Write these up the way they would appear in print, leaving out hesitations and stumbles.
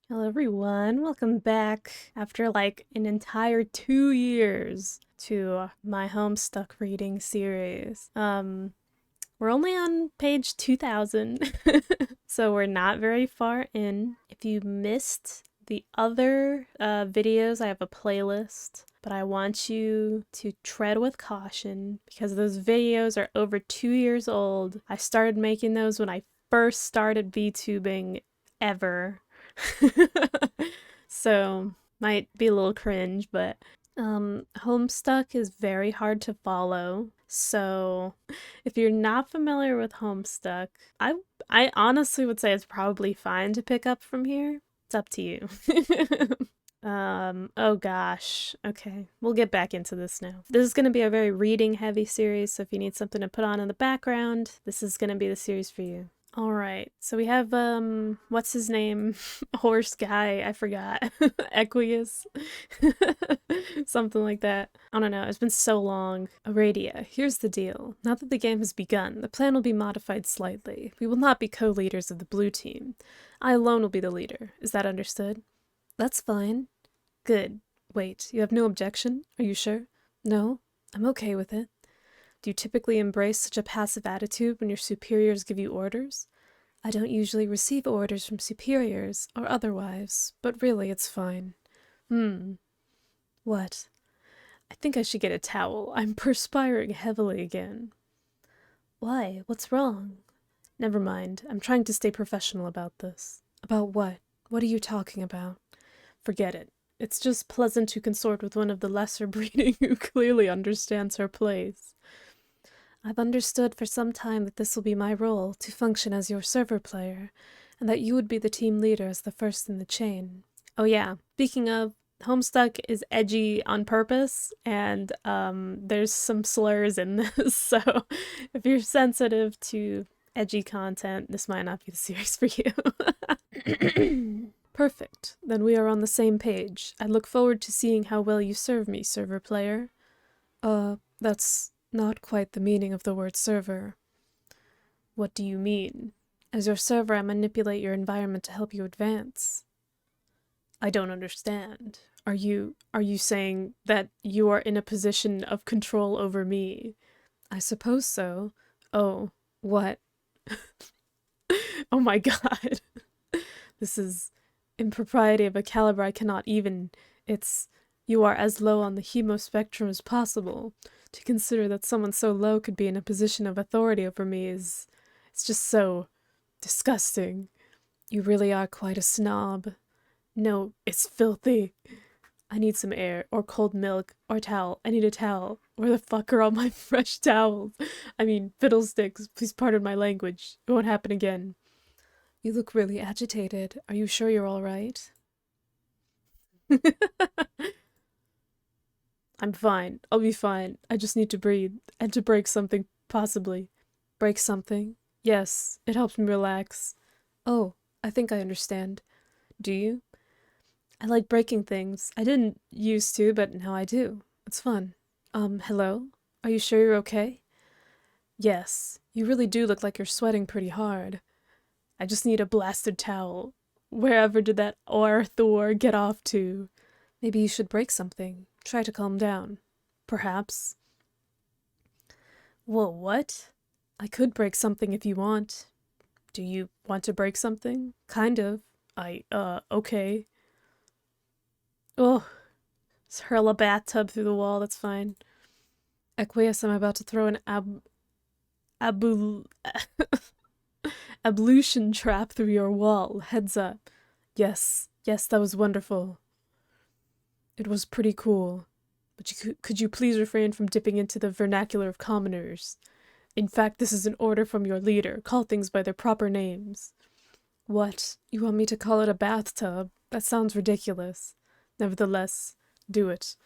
Hello everyone, welcome back after like an entire 2 years to my Homestuck reading series. We're only on page 2000, so we're not very far in. If you missed the other videos, I have a playlist, but I want you to tread with caution because those videos are over 2 years old. I started making those when I first started VTubing ever. So, might be a little cringe, but Homestuck is very hard to follow. So, if you're not familiar with Homestuck, I honestly would say it's probably fine to pick up from here. It's up to you. Oh gosh. Okay, we'll get back into this now. This is going to be a very reading heavy series, so if you need something to put on in the background, this is going to be the series for you. All right. So we have what's his name? Horse guy, I forgot. Equius. Something like that. I don't know. It's been so long. Aradia, here's the deal. Now that the game has begun, the plan will be modified slightly. We will not be co-leaders of the blue team. I alone will be the leader. Is that understood? That's fine. Good. Wait, you have no objection? Are you sure? No, I'm okay with it. Do you typically embrace such a passive attitude when your superiors give you orders? I don't usually receive orders from superiors, or otherwise, but really it's fine. What? I think I should get a towel. I'm perspiring heavily again. Why? What's wrong? Never mind. I'm trying to stay professional about this. About what? What are you talking about? Forget it. It's just pleasant to consort with one of the lesser breeding who clearly understands her place. I've understood for some time that this will be my role, to function as your server player, and that you would be the team leader as the first in the chain. Oh yeah, speaking of, Homestuck is edgy on purpose, and there's some slurs in this, so if you're sensitive to edgy content, this might not be the series for you. Perfect. Then we are on the same page. I look forward to seeing how well you serve me, server player. That's not quite the meaning of the word server. What do you mean? As your server, I manipulate your environment to help you advance. I don't understand. Are you saying that you are in a position of control over me? I suppose so. Oh, what? Oh my god. This is impropriety of a caliber I cannot even. You are as low on the hemo spectrum as possible. To consider that someone so low could be in a position of authority over me it's just so disgusting. You really are quite a snob. No, it's filthy. I need some air, or cold milk, or towel. I need a towel. Where the fuck are all my fresh towels? I mean, fiddlesticks, please pardon my language. It won't happen again. You look really agitated. Are you sure you're all right? I'm fine. I'll be fine. I just need to breathe. And to break something, possibly. Break something? Yes, it helps me relax. Oh, I think I understand. Do you? I like breaking things. I didn't used to, but now I do. It's fun. Hello? Are you sure you're okay? Yes, you really do look like you're sweating pretty hard. I just need a blasted towel. Wherever did that Thor get off to? Maybe you should break something. Try to calm down. Perhaps. Whoa, what? I could break something if you want. Do you want to break something? Kind of. Okay. Oh, just hurl a bathtub through the wall, that's fine. Aqueous, I'm about to throw an abu ablution trap through your wall. Heads up. Yes, that was wonderful. It was pretty cool. But could you please refrain from dipping into the vernacular of commoners? In fact, this is an order from your leader. Call things by their proper names. What? You want me to call it a bathtub? That sounds ridiculous. Nevertheless, do it.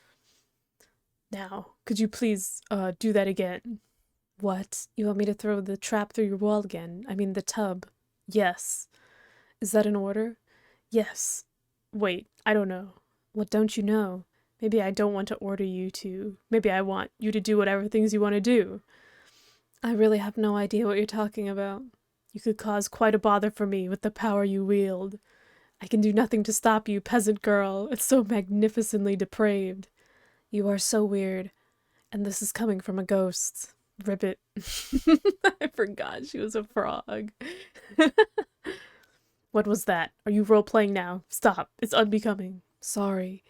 Now, could you please, do that again? What? You want me to throw the trap through your wall again? I mean the tub. Yes. Is that an order? Yes. Wait, I don't know. What don't you know? Maybe I don't want to order you to. Maybe I want you to do whatever things you want to do. I really have no idea what you're talking about. You could cause quite a bother for me with the power you wield. I can do nothing to stop you, peasant girl. It's so magnificently depraved. You are so weird. And this is coming from a ghost. Ribbit. I forgot she was a frog. What was that? Are you role-playing now? Stop. It's unbecoming. Sorry.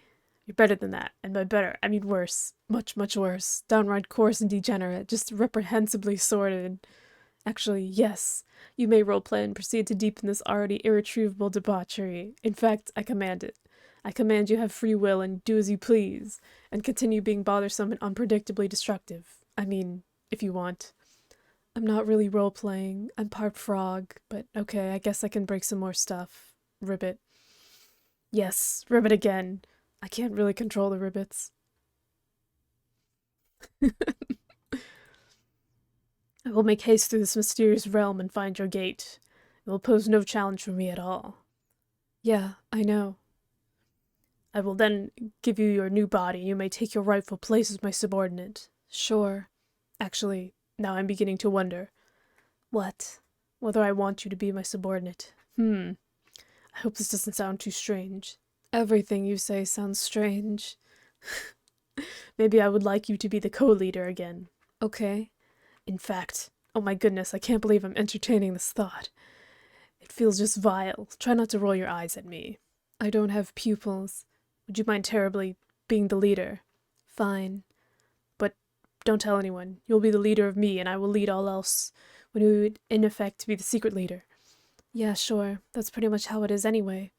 You're better than that. And by better, I mean worse. Much, much worse. Downright coarse and degenerate. Just reprehensibly sordid. Actually, yes. You may roleplay and proceed to deepen this already irretrievable debauchery. In fact, I command it. I command you have free will and do as you please, and continue being bothersome and unpredictably destructive. I mean, if you want. I'm not really role-playing. I'm part frog, but okay, I guess I can break some more stuff. Ribbit. Yes, ribbit again. I can't really control the ribbits. I will make haste through this mysterious realm and find your gate. It will pose no challenge for me at all. Yeah, I know. I will then give you your new body. You may take your rightful place as my subordinate. Sure. Actually, now I'm beginning to wonder. What? Whether I want you to be my subordinate. I hope this doesn't sound too strange. Everything you say sounds strange. Maybe I would like you to be the co-leader again. Okay. In fact, oh my goodness, I can't believe I'm entertaining this thought. It feels just vile. Try not to roll your eyes at me. I don't have pupils. Would you mind terribly being the leader? Fine. But don't tell anyone. You'll be the leader of me, and I will lead all else, when you would, in effect, be the secret leader. Yeah, sure. That's pretty much how it is anyway.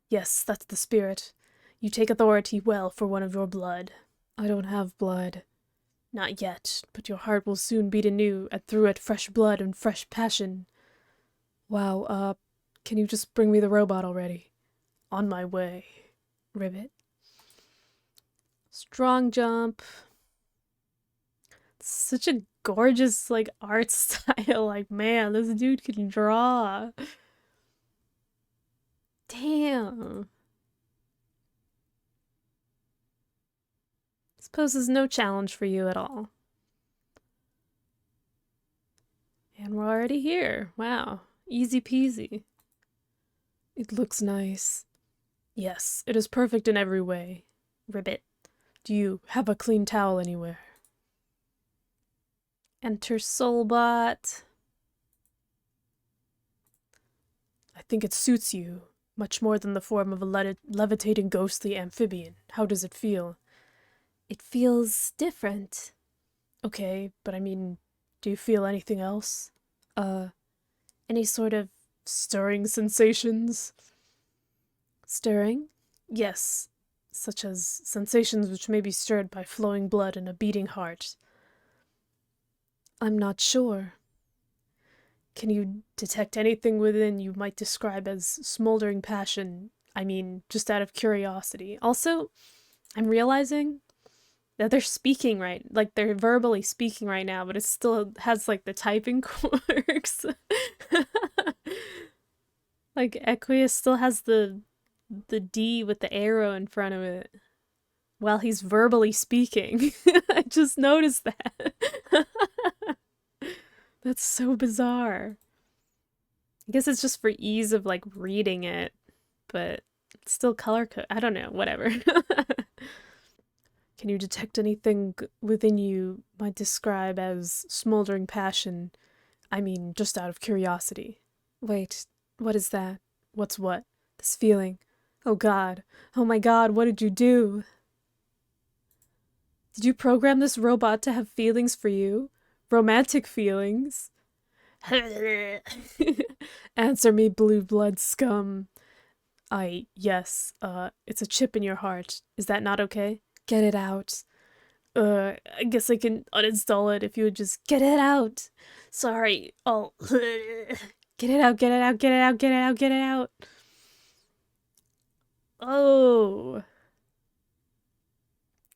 Yes, that's the spirit. You take authority well for one of your blood. I don't have blood. Not yet, but your heart will soon beat anew, through it fresh blood and fresh passion. Wow, can you just bring me the robot already? On my way. Ribbit. Strong jump. Such a gorgeous, like, art style. Like, man, this dude can draw. Damn. This poses no challenge for you at all. And we're already here. Wow. Easy peasy. It looks nice. Yes, it is perfect in every way. Ribbit. Do you have a clean towel anywhere? Enter Soulbot. I think it suits you, much more than the form of a levitating ghostly amphibian. How does it feel? It feels different. Okay, but I mean, do you feel anything else? Any sort of stirring sensations? Stirring? Yes, such as sensations which may be stirred by flowing blood and a beating heart. I'm not sure. Can you detect anything within you might describe as smoldering passion? I mean, just out of curiosity. Also, I'm realizing that they're speaking right, like they're verbally speaking right now, but it still has like the typing quirks. Like Equius still has the D with the arrow in front of it while he's verbally speaking. I just noticed that. That's so bizarre. I guess it's just for ease of like reading it, but it's still color code. I don't know, whatever. Can you detect anything within you might describe as smoldering passion? I mean, just out of curiosity. Wait, what is that? What's what? This feeling. Oh god. Oh my god, what did you do? Did you program this robot to have feelings for you? Romantic feelings? Answer me, blue blood scum. Yes, it's a chip in your heart. Is that not okay? Get it out. I guess I can uninstall it if you would just get it out. Sorry. Oh. Get it out, get it out, get it out, get it out, get it out. Oh.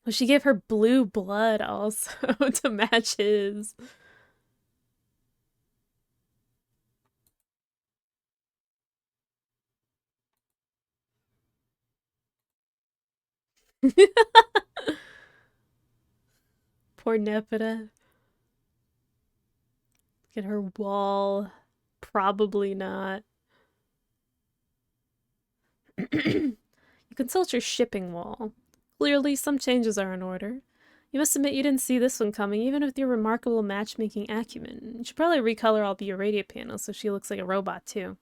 Well, she gave her blue blood also to match his. Poor Nepeta. Get her wall. Probably not. You consult your shipping wall. Clearly, some changes are in order. You must admit you didn't see this one coming, even with your remarkable matchmaking acumen. You should probably recolor all the Uradia panels so she looks like a robot, too.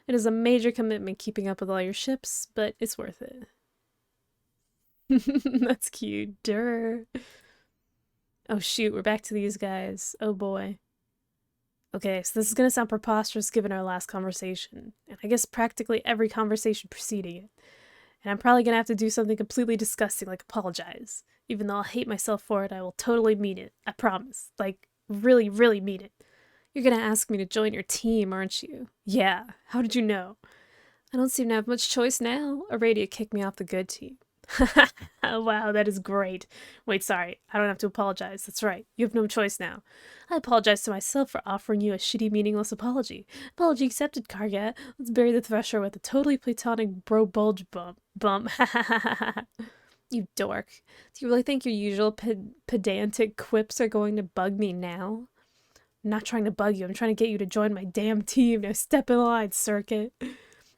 It is a major commitment keeping up with all your ships, but it's worth it. That's cute. Durr. Oh shoot, we're back to these guys. Oh boy. Okay, so this is gonna sound preposterous given our last conversation, and I guess practically every conversation preceding it. And I'm probably gonna have to do something completely disgusting like apologize. Even though I'll hate myself for it, I will totally mean it. I promise. Like, really, really mean it. You're gonna ask me to join your team, aren't you? Yeah, how did you know? I don't seem to have much choice now. Aradia kicked me off the good team. Wow, that is great. Wait, sorry, I don't have to apologize. That's right, you have no choice now. I apologize to myself for offering you a shitty, meaningless apology. Apology accepted, Kargat. Let's bury the thresher with a totally platonic bro bulge bump. You dork. Do you really think your usual pedantic quips are going to bug me now? I'm not trying to bug you. I'm trying to get you to join my damn team. Now step in line, Circuit.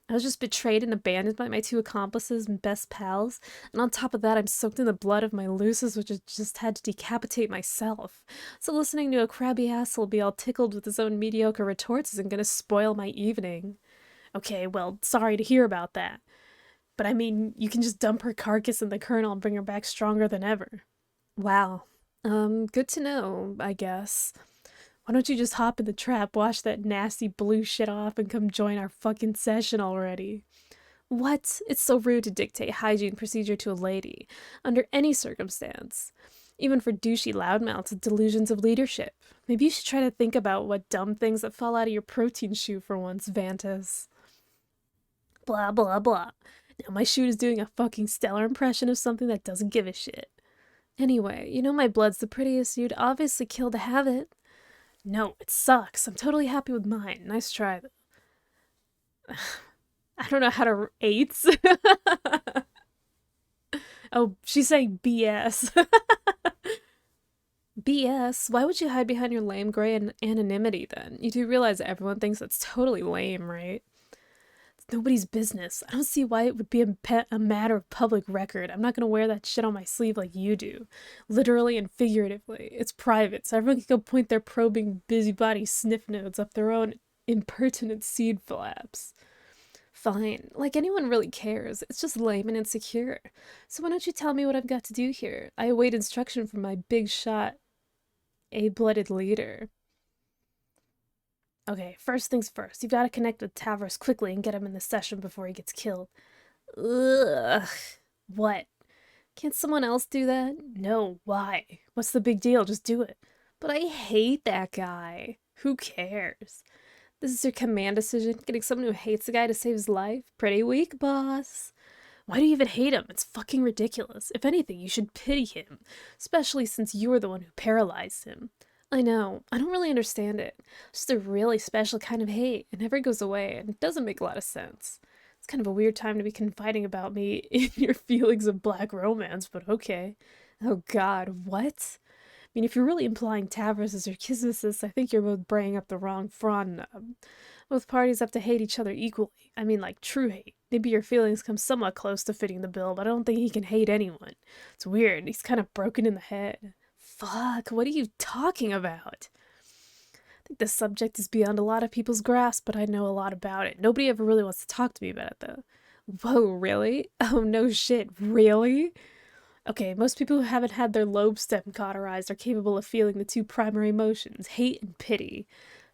I was just betrayed and abandoned by my two accomplices and best pals, and on top of that, I'm soaked in the blood of my luces, which I just had to decapitate myself. So listening to a crabby asshole be all tickled with his own mediocre retorts isn't gonna spoil my evening. Okay, well, sorry to hear about that. But I mean, you can just dump her carcass in the kernel and bring her back stronger than ever. Wow. Good to know, I guess. Why don't you just hop in the trap, wash that nasty blue shit off, and come join our fucking session already? What? It's so rude to dictate hygiene procedure to a lady, under any circumstance. Even for douchey loudmouths with delusions of leadership. Maybe you should try to think about what dumb things that fall out of your protein shoe for once, Vantas. Blah, blah, blah. Now my shoe is doing a fucking stellar impression of something that doesn't give a shit. Anyway, you know my blood's the prettiest, you'd obviously kill to have it. No, it sucks. I'm totally happy with mine. Nice try, though. I don't know how to eights. Oh, she's saying BS. BS? Why would you hide behind your lame gray anonymity then? You do realize everyone thinks that's totally lame, right? It's nobody's business. I don't see why it would be a matter of public record. I'm not gonna wear that shit on my sleeve like you do. Literally and figuratively. It's private, so everyone can go point their probing busybody sniff notes up their own impertinent seed flaps. Fine. Like anyone really cares. It's just lame and insecure. So why don't you tell me what I've got to do here? I await instruction from my big shot, a-blooded leader. Okay, first things first. You've got to connect with Tavros quickly and get him in the session before he gets killed. Ugh. What? Can't someone else do that? No, why? What's the big deal? Just do it. But I hate that guy. Who cares? This is your command decision? Getting someone who hates the guy to save his life? Pretty weak, boss. Why do you even hate him? It's fucking ridiculous. If anything, you should pity him. Especially since you were the one who paralyzed him. I know. I don't really understand it. It's just a really special kind of hate. It never goes away, and it doesn't make a lot of sense. It's kind of a weird time to be confiding about me in your feelings of black romance, but okay. Oh god, what? I mean, if you're really implying Tavros is your kissicist, I think you're both braying up the wrong frond nub. Both parties have to hate each other equally. I mean, like, true hate. Maybe your feelings come somewhat close to fitting the bill, but I don't think he can hate anyone. It's weird. He's kind of broken in the head. Fuck, what are you talking about? I think this subject is beyond a lot of people's grasp, but I know a lot about it. Nobody ever really wants to talk to me about it, though. Whoa, really? Oh, no shit, really? Okay, most people who haven't had their lobe stem cauterized are capable of feeling the two primary emotions, hate and pity.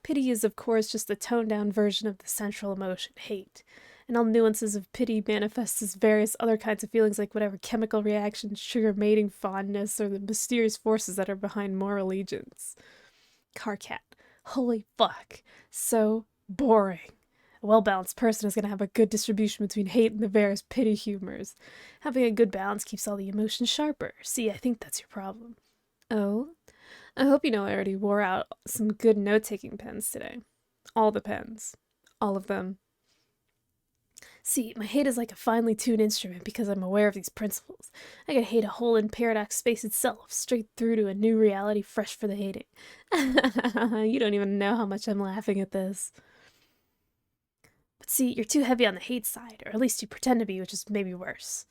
Pity is, of course, just the toned-down version of the central emotion, hate. And all nuances of pity manifest as various other kinds of feelings like whatever chemical reactions trigger mating fondness or the mysterious forces that are behind more allegiance. Carcat. Holy fuck. So boring. A well-balanced person is going to have a good distribution between hate and the various pity humors. Having a good balance keeps all the emotions sharper. See, I think that's your problem. Oh? I hope you know I already wore out some good note-taking pens today. All the pens. All of them. See, my hate is like a finely tuned instrument because I'm aware of these principles. I can hate a hole in paradox space itself, straight through to a new reality fresh for the hating. You don't even know how much I'm laughing at this. But see, you're too heavy on the hate side, or at least you pretend to be, which is maybe worse.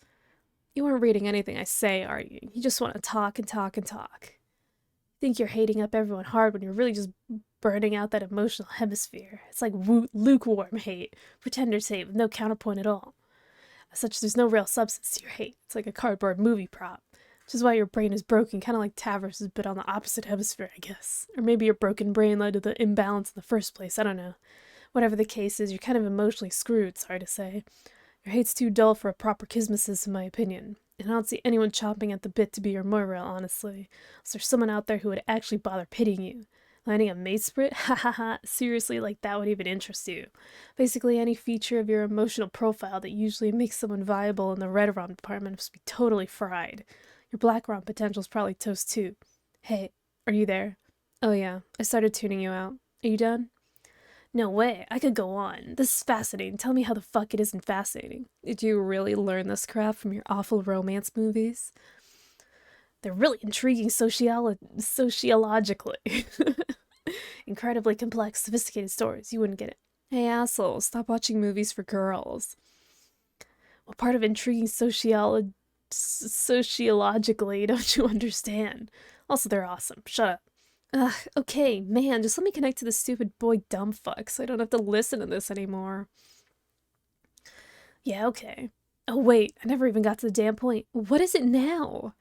You aren't reading anything I say, are you? You just want to talk and talk and talk. You think you're hating up everyone hard when you're really just burning out that emotional hemisphere. It's like lukewarm hate, pretender's hate with no counterpoint at all. As such, there's no real substance to your hate. It's like a cardboard movie prop. Which is why your brain is broken, kind of like Tavros' bit on the opposite hemisphere, I guess. Or maybe your broken brain led to the imbalance in the first place, I don't know. Whatever the case is, you're kind of emotionally screwed, sorry to say. Your hate's too dull for a proper kismesis, in my opinion. And I don't see anyone chomping at the bit to be your Moira, honestly. Is there someone out there who would actually bother pitying you? Landing a mate sprit? Ha ha ha. Seriously, like that would even interest you. Basically, any feature of your emotional profile that usually makes someone viable in the red rom department must be totally fried. Your black rom potential's probably toast too. Hey, are you there? Oh yeah, I started tuning you out. Are you done? No way, I could go on. This is fascinating. Tell me how the fuck it isn't fascinating. Did you really learn this crap from your awful romance movies? They're really intriguing sociologically. Incredibly complex, sophisticated stories. You wouldn't get it. Hey, asshole, stop watching movies for girls. What part of intriguing sociologically don't you understand? Also, they're awesome. Shut up. Ugh, okay, man, just let me connect to this stupid boy dumb fuck so I don't have to listen to this anymore. Yeah, okay. Oh, wait, I never even got to the damn point. What is it now?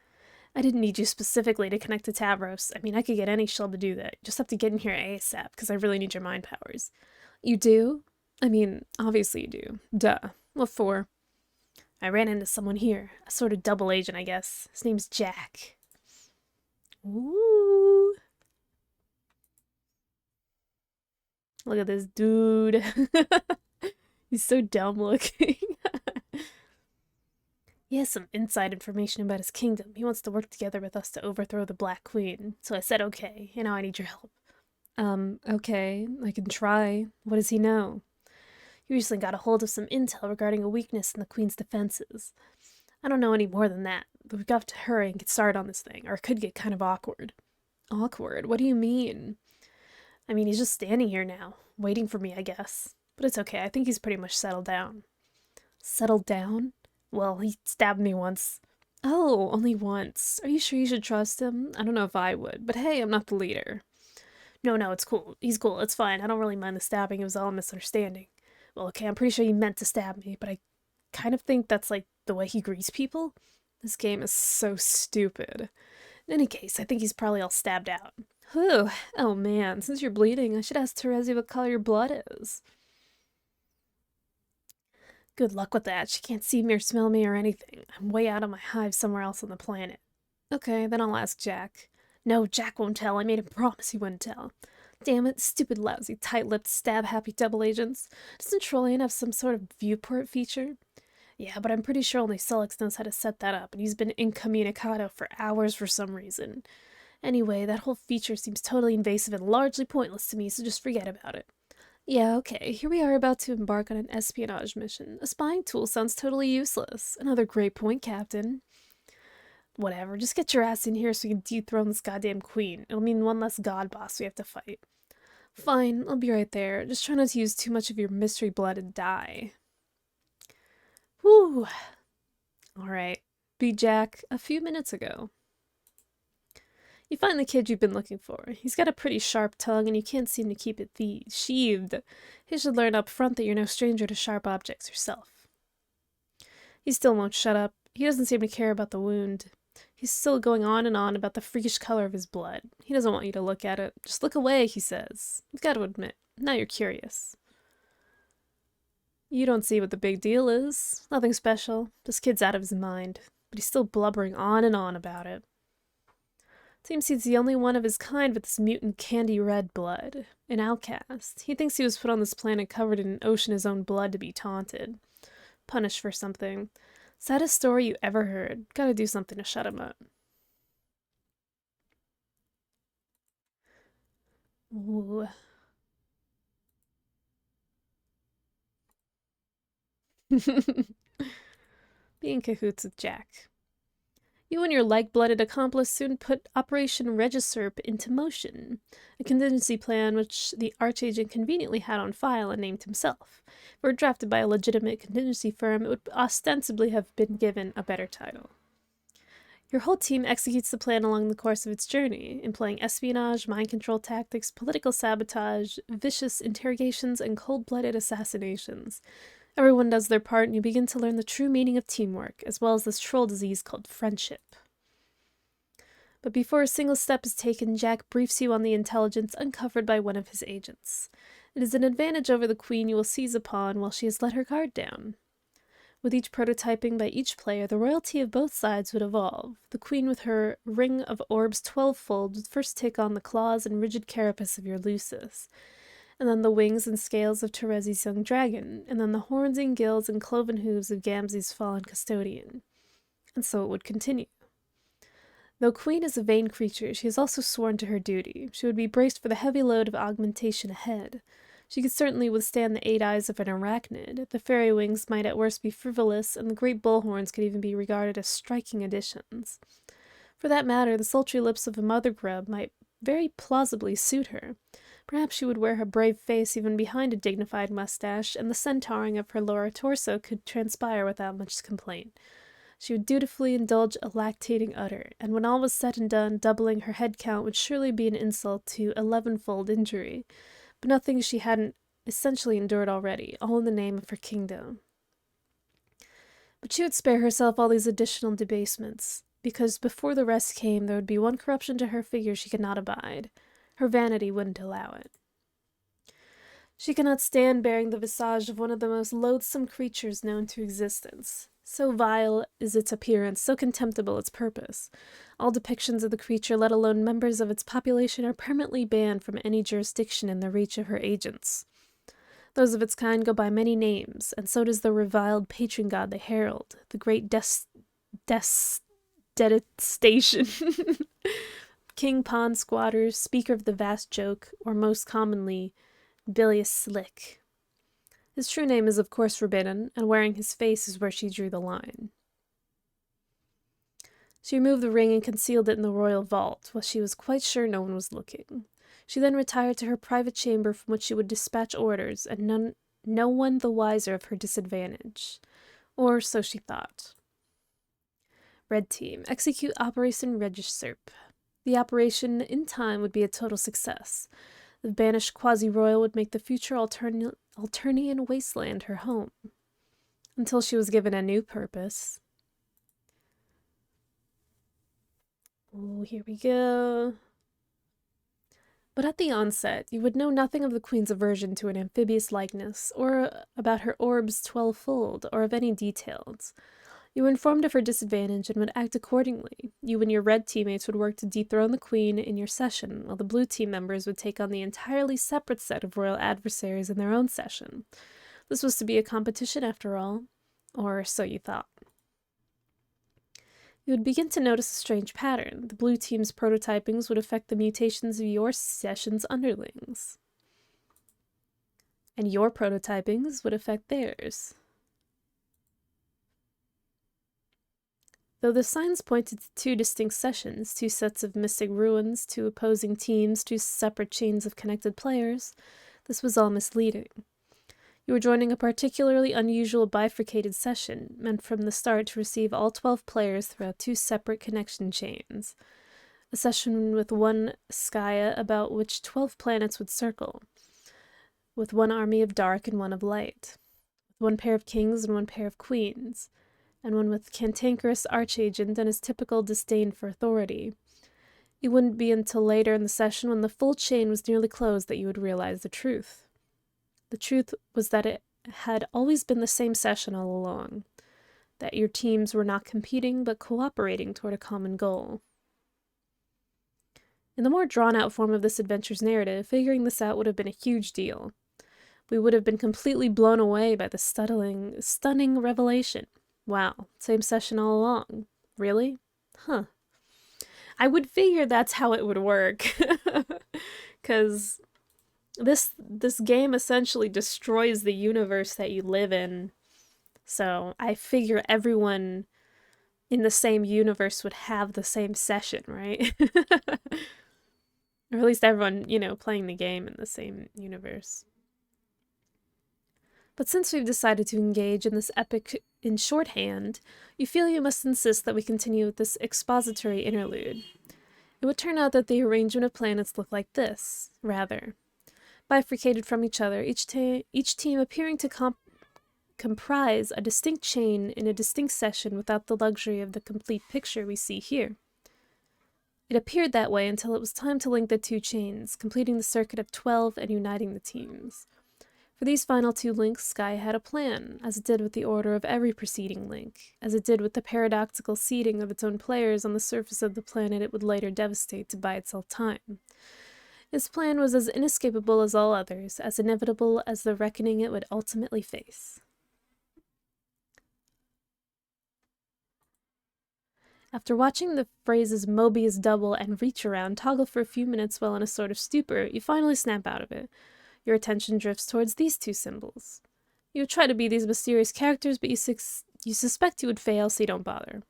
I didn't need you specifically to connect to Tavros. I mean, I could get any shell to do that. Just have to get in here ASAP, because I really need your mind powers. You do? I mean, obviously you do. Duh. What for? I ran into someone here. A sort of double agent, I guess. His name's Jack. Ooh. Look at this dude. He's so dumb looking. He has some inside information about his kingdom. He wants to work together with us to overthrow the Black Queen. So I said, okay, and now I need your help. Okay, I can try. What does he know? He recently got a hold of some intel regarding a weakness in the Queen's defenses. I don't know any more than that, but we've got to hurry and get started on this thing, or it could get kind of awkward. Awkward? What do you mean? I mean, he's just standing here now, waiting for me, I guess. But it's okay, I think he's pretty much settled down. Settled down? Well, he stabbed me once. Oh, only once. Are you sure you should trust him? I don't know if I would, but hey, I'm not the leader. No, it's cool. He's cool, it's fine. I don't really mind the stabbing, it was all a misunderstanding. Well, okay, I'm pretty sure he meant to stab me, but I kind of think that's like the way he greets people. This game is so stupid. In any case, I think he's probably all stabbed out. Whew. Oh man, since you're bleeding, I should ask Terezi what color your blood is. Good luck with that. She can't see me or smell me or anything. I'm way out of my hive somewhere else on the planet. Okay, then I'll ask Jack. No, Jack won't tell. I made him promise he wouldn't tell. Damn it, stupid, lousy, tight-lipped, stab-happy double agents. Doesn't Trollian have some sort of viewport feature? Yeah, but I'm pretty sure only Sullux knows how to set that up, and he's been incommunicado for hours for some reason. Anyway, that whole feature seems totally invasive and largely pointless to me, so just forget about it. Yeah, okay, here we are about to embark on an espionage mission. A spying tool sounds totally useless. Another great point, Captain. Whatever, just get your ass in here so we can dethrone this goddamn queen. It'll mean one less god boss we have to fight. Fine, I'll be right there. Just try not to use too much of your mystery blood and die. Whew. Alright, beat Jack a few minutes ago. You find the kid you've been looking for. He's got a pretty sharp tongue and you can't seem to keep it sheathed. He should learn up front that you're no stranger to sharp objects yourself. He still won't shut up. He doesn't seem to care about the wound. He's still going on and on about the freakish color of his blood. He doesn't want you to look at it. Just look away, he says. You've got to admit, now you're curious. You don't see what the big deal is. Nothing special. This kid's out of his mind. But he's still blubbering on and on about it. Seems he's the only one of his kind with this mutant candy red blood. An outcast. He thinks he was put on this planet covered in an ocean of his own blood to be taunted. Punished for something. Saddest story you ever heard. Gotta do something to shut him up. Ooh. Be in cahoots with Jack. You and your like-blooded accomplice soon put Operation Regisurp into motion, a contingency plan which the Archagent conveniently had on file and named himself. If it were drafted by a legitimate contingency firm, it would ostensibly have been given a better title. Your whole team executes the plan along the course of its journey, employing espionage, mind control tactics, political sabotage, vicious interrogations, and cold-blooded assassinations. Everyone does their part, and you begin to learn the true meaning of teamwork, as well as this troll disease called friendship. But before a single step is taken, Jack briefs you on the intelligence uncovered by one of his agents. It is an advantage over the Queen you will seize upon while she has let her guard down. With each prototyping by each player, the royalty of both sides would evolve. The Queen with her ring of orbs 12-fold would first take on the claws and rigid carapace of your Lucis, and then the wings and scales of Terezi's young dragon, and then the horns and gills and cloven hooves of Gamzee's fallen custodian. And so it would continue. Though Queen is a vain creature, she has also sworn to her duty. She would be braced for the heavy load of augmentation ahead. She could certainly withstand the 8 eyes of an arachnid. The fairy wings might at worst be frivolous, and the great bullhorns could even be regarded as striking additions. For that matter, the sultry lips of a mother grub might very plausibly suit her. Perhaps she would wear her brave face even behind a dignified mustache, and the centauring of her lower torso could transpire without much complaint. She would dutifully indulge a lactating udder, and when all was said and done, doubling her head count would surely be an insult to 11-fold injury, but nothing she hadn't essentially endured already, all in the name of her kingdom. But she would spare herself all these additional debasements, because before the rest came, there would be one corruption to her figure she could not abide. Her vanity wouldn't allow it. She cannot stand bearing the visage of one of the most loathsome creatures known to existence. So vile is its appearance, so contemptible its purpose. All depictions of the creature, let alone members of its population, are permanently banned from any jurisdiction in the reach of her agents. Those of its kind go by many names, and so does the reviled patron god they herald, the great detestation. King Pond Squatters, speaker of the vast joke, or most commonly, Bilious Slick. His true name is of course forbidden, and wearing his face is where she drew the line. She removed the ring and concealed it in the royal vault, while she was quite sure no one was looking. She then retired to her private chamber from which she would dispatch orders, and no one the wiser of her disadvantage. Or so she thought. Red Team, execute Operation Regisurp. The operation, in time, would be a total success. The banished quasi-royal would make the future Alternian wasteland her home. Until she was given a new purpose. Oh, here we go. But at the onset, you would know nothing of the Queen's aversion to an amphibious likeness, or about her orbs 12-fold, or of any details. You were informed of her disadvantage and would act accordingly. You and your red teammates would work to dethrone the Queen in your session, while the blue team members would take on the entirely separate set of royal adversaries in their own session. This was to be a competition after all, or so you thought. You would begin to notice a strange pattern. The blue team's prototypings would affect the mutations of your session's underlings. And your prototypings would affect theirs. Though the signs pointed to 2 distinct sessions, 2 sets of mystic ruins, 2 opposing teams, 2 separate chains of connected players, this was all misleading. You were joining a particularly unusual bifurcated session, meant from the start to receive all 12 players throughout 2 separate connection chains. A session with one Skya about which 12 planets would circle, with 1 army of dark and 1 of light, with 1 pair of kings and 1 pair of queens, and one with cantankerous archagent and his typical disdain for authority. It wouldn't be until later in the session, when the full chain was nearly closed, that you would realize the truth. The truth was that it had always been the same session all along, that your teams were not competing but cooperating toward a common goal. In the more drawn-out form of this adventure's narrative, figuring this out would have been a huge deal. We would have been completely blown away by the stunning revelation. Wow, same session all along. Really? Huh. I would figure that's how it would work. Because this game essentially destroys the universe that you live in. So I figure everyone in the same universe would have the same session, right? Or at least everyone, playing the game in the same universe. But since we've decided to engage in this epic in shorthand, you feel you must insist that we continue with this expository interlude. It would turn out that the arrangement of planets looked like this, rather. Bifurcated from each other, each team appearing to comprise a distinct chain in a distinct session without the luxury of the complete picture we see here. It appeared that way until it was time to link the two chains, completing the circuit of 12 and uniting the teams. For these final two links, Sky had a plan, as it did with the order of every preceding link, as it did with the paradoxical seeding of its own players on the surface of the planet it would later devastate to buy itself time. Its plan was as inescapable as all others, as inevitable as the reckoning it would ultimately face. After watching the phrases Mobius double and reach around toggle for a few minutes while in a sort of stupor, you finally snap out of it. Your attention drifts towards these two symbols. You would try to be these mysterious characters, but you suspect you would fail, so you don't bother.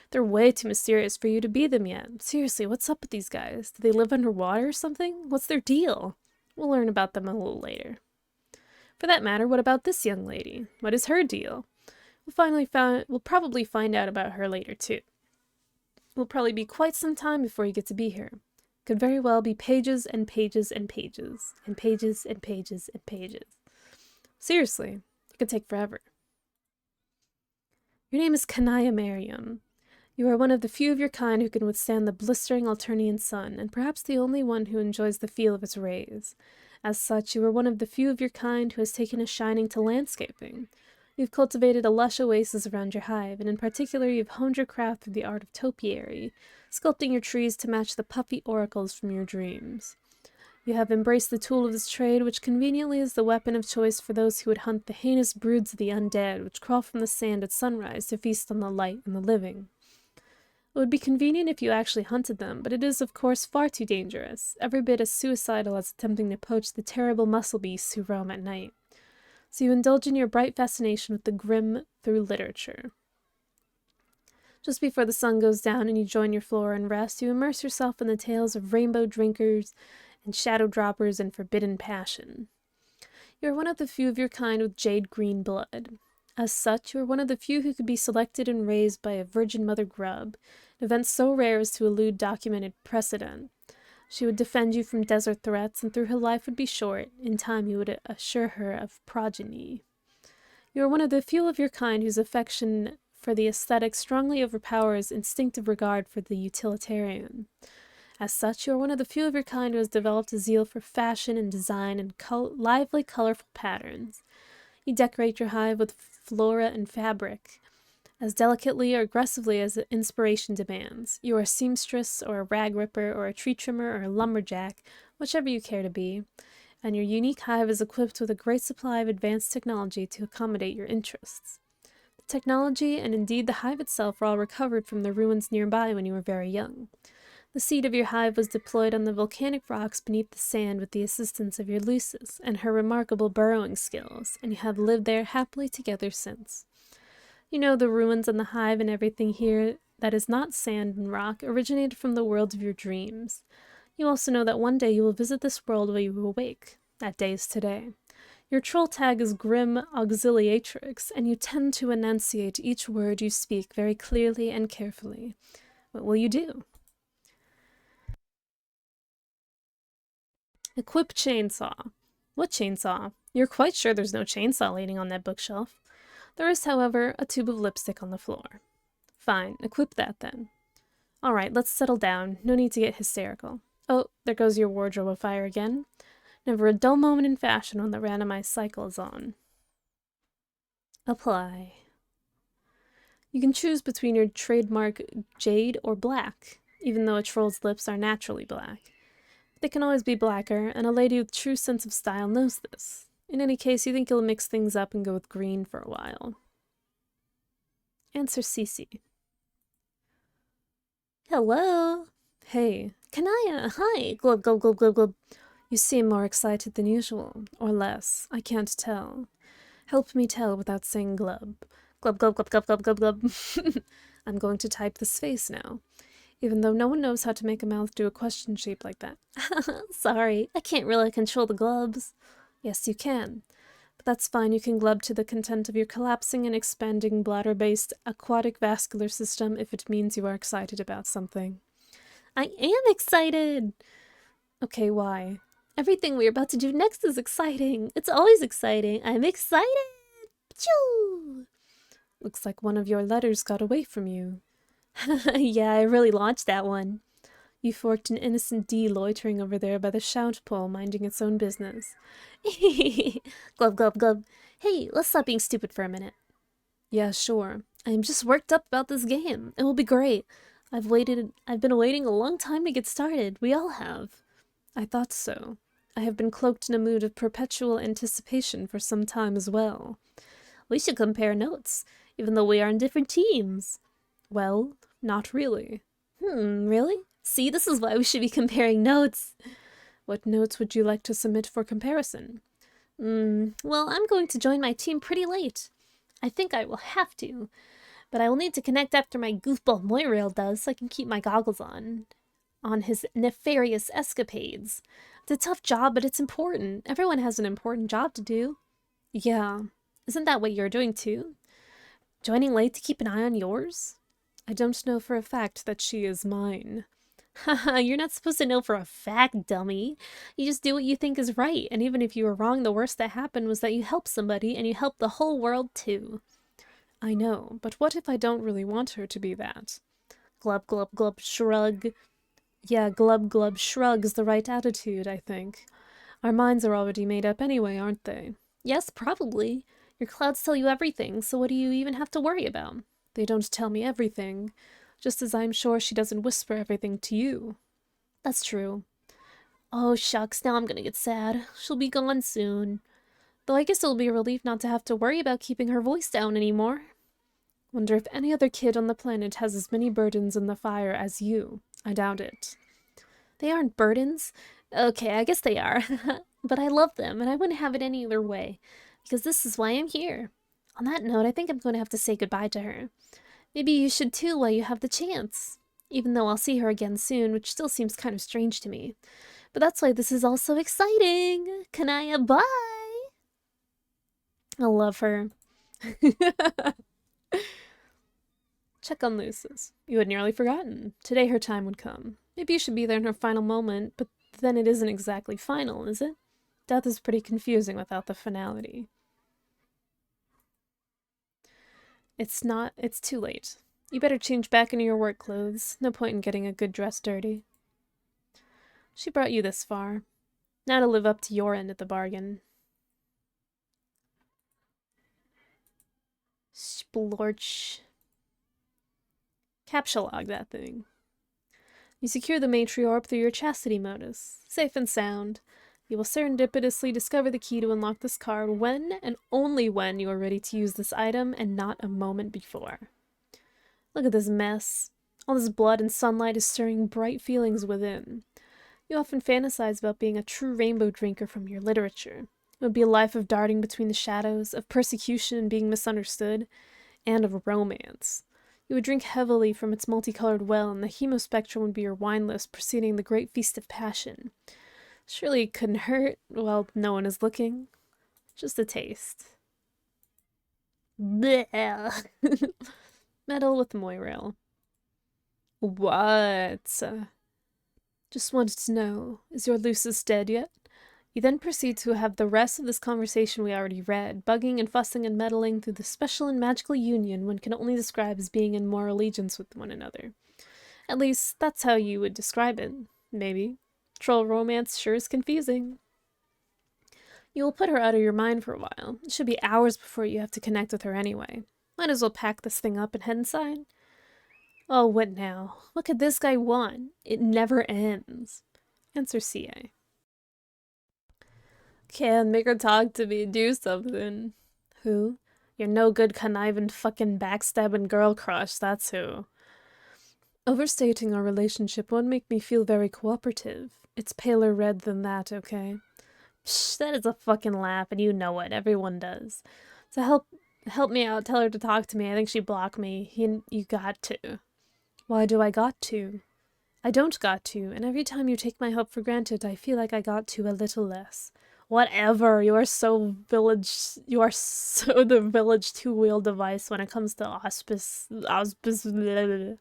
They're way too mysterious for you to be them yet. Seriously, what's up with these guys? Do they live underwater or something? What's their deal? We'll learn about them a little later. For that matter, what about this young lady? What is her deal? We'll probably find out about her later, too. It will probably be quite some time before you get to be here. Could very well be pages and pages and pages, and pages and pages and pages. Seriously, it could take forever. Your name is Kanaya Mariam. You are one of the few of your kind who can withstand the blistering Alternian sun, and perhaps the only one who enjoys the feel of its rays. As such, you are one of the few of your kind who has taken a shining to landscaping. You've cultivated a lush oasis around your hive, and in particular you've honed your craft through the art of topiary, sculpting your trees to match the puffy oracles from your dreams. You have embraced the tool of this trade, which conveniently is the weapon of choice for those who would hunt the heinous broods of the undead, which crawl from the sand at sunrise to feast on the light and the living. It would be convenient if you actually hunted them, but it is, of course, far too dangerous, every bit as suicidal as attempting to poach the terrible muscle beasts who roam at night. So you indulge in your bright fascination with the grim through literature. Just before the sun goes down and you join your flora and rest, you immerse yourself in the tales of rainbow drinkers and shadow droppers and forbidden passion. You are one of the few of your kind with jade green blood. As such, you are one of the few who could be selected and raised by a virgin mother grub, an event so rare as to elude documented precedent. She would defend you from desert threats, and through her life would be short, in time you would assure her of progeny. You are one of the few of your kind whose affection for the aesthetic strongly overpowers instinctive regard for the utilitarian. As such, you are one of the few of your kind who has developed a zeal for fashion and design and lively, colorful patterns. You decorate your hive with flora and fabric, as delicately or aggressively as inspiration demands. You are a seamstress, or a rag ripper, or a tree trimmer, or a lumberjack, whichever you care to be, and your unique hive is equipped with a great supply of advanced technology to accommodate your interests. The technology, and indeed the hive itself, were all recovered from the ruins nearby when you were very young. The seat of your hive was deployed on the volcanic rocks beneath the sand with the assistance of your Lucis and her remarkable burrowing skills, and you have lived there happily together since. You know the ruins and the hive and everything here that is not sand and rock originated from the world of your dreams. You also know that one day you will visit this world where you awake. That day is today. Your troll tag is Grim Auxiliatrix, and you tend to enunciate each word you speak very clearly and carefully. What will you do? Equip chainsaw. What chainsaw? You're quite sure there's no chainsaw laying on that bookshelf. There is, however, a tube of lipstick on the floor. Fine, equip that then. All right, let's settle down. No need to get hysterical. Oh, there goes your wardrobe afire again. Never a dull moment in fashion when the randomized cycle is on. Apply. You can choose between your trademark jade or black, even though a troll's lips are naturally black. They can always be blacker, and a lady with true sense of style knows this. In any case, you think you'll mix things up and go with green for a while. Answer Cece. Hello. Hey. Kanaya, hi. Glub, glub, glub, glub, glub. You seem more excited than usual, or less. I can't tell. Help me tell without saying glub. Glub, glub, glub, glub, glub, glub, glub. I'm going to type this face now, even though no one knows how to make a mouth do a question shape like that. Sorry, I can't really control the glubs. Yes, you can. But that's fine, you can glub to the content of your collapsing and expanding bladder-based aquatic vascular system if it means you are excited about something. I am excited! Okay, why? Everything we're about to do next is exciting. It's always exciting. I'm excited! Pachoo! Looks like one of your letters got away from you. Yeah, I really launched that one. You forked an innocent D loitering over there by the shout pole, minding its own business. Glub, glub, glub. Hey, let's stop being stupid for a minute. Yeah, sure. I am just worked up about this game. It will be great. I've been waiting a long time to get started. We all have. I thought so. I have been cloaked in a mood of perpetual anticipation for some time as well. We should compare notes, even though we are in different teams. Well, not really. Really? See, this is why we should be comparing notes. What notes would you like to submit for comparison? Well, I'm going to join my team pretty late. I think I will have to, but I will need to connect after my goofball Moirail does so I can keep my goggles on his nefarious escapades. It's a tough job, but it's important. Everyone has an important job to do. Yeah, isn't that what you're doing too? Joining late to keep an eye on yours? I don't know for a fact that she is mine. Haha, you're not supposed to know for a fact, dummy. You just do what you think is right, and even if you were wrong, the worst that happened was that you helped somebody, and you helped the whole world too. I know, but what if I don't really want her to be that? Glub, glub, glub, shrug. Yeah, glub, glub, shrug is the right attitude, I think. Our minds are already made up anyway, aren't they? Yes, probably. Your clouds tell you everything, so what do you even have to worry about? They don't tell me everything. Just as I'm sure she doesn't whisper everything to you. That's true. Oh, shucks, now I'm gonna get sad. She'll be gone soon. Though I guess it'll be a relief not to have to worry about keeping her voice down anymore. Wonder if any other kid on the planet has as many burdens in the fire as you. I doubt it. They aren't burdens. Okay, I guess they are. But I love them, and I wouldn't have it any other way. Because this is why I'm here. On that note, I think I'm going to have to say goodbye to her. Maybe you should too while you have the chance. Even though I'll see her again soon, which still seems kind of strange to me. But that's why this is all so exciting! Kanaya, bye! I love her. Check on Lucis. You had nearly forgotten. Today her time would come. Maybe you should be there in her final moment, but then it isn't exactly final, is it? Death is pretty confusing without the finality. It's too late. You better change back into your work clothes. No point in getting a good dress dirty. She brought you this far. Now to live up to your end of the bargain. Splorch. Captcha log that thing. You secure the matriarch through your chastity modus. Safe and sound. You will serendipitously discover the key to unlock this card when and only when you are ready to use this item and not a moment before. Look at this mess. All this blood and sunlight is stirring bright feelings within. You often fantasize about being a true rainbow drinker from your literature. It would be a life of darting between the shadows, of persecution and being misunderstood, and of romance. You would drink heavily from its multicolored well, and the hemospectrum would be your wine list preceding the great feast of passion. Surely it couldn't hurt. Well, no one is looking. Just a taste. Blech. Metal with Moirail. What? Just wanted to know, is your Lucis dead yet? You then proceed to have the rest of this conversation we already read, bugging and fussing and meddling through the special and magical union one can only describe as being in more allegiance with one another. At least, that's how you would describe it, maybe. Troll romance sure is confusing. You will put her out of your mind for a while. It should be hours before you have to connect with her anyway. Might as well pack this thing up and head inside. Oh, what now? What could this guy want? It never ends. Answer CA. Can't make her talk to me, do something. Who? Your no good conniving fucking backstabbing girl crush, that's who. Overstating our relationship won't make me feel very cooperative. It's paler red than that, okay? Psh, that is a fucking laugh, and you know it. Everyone does. To help Help me out. Tell her to talk to me. I think she blocked me. You got to. Why do I got to? I don't got to, and every time you take my help for granted, I feel like I got to a little less. Whatever, you are so the village two-wheel device when it comes to auspice. You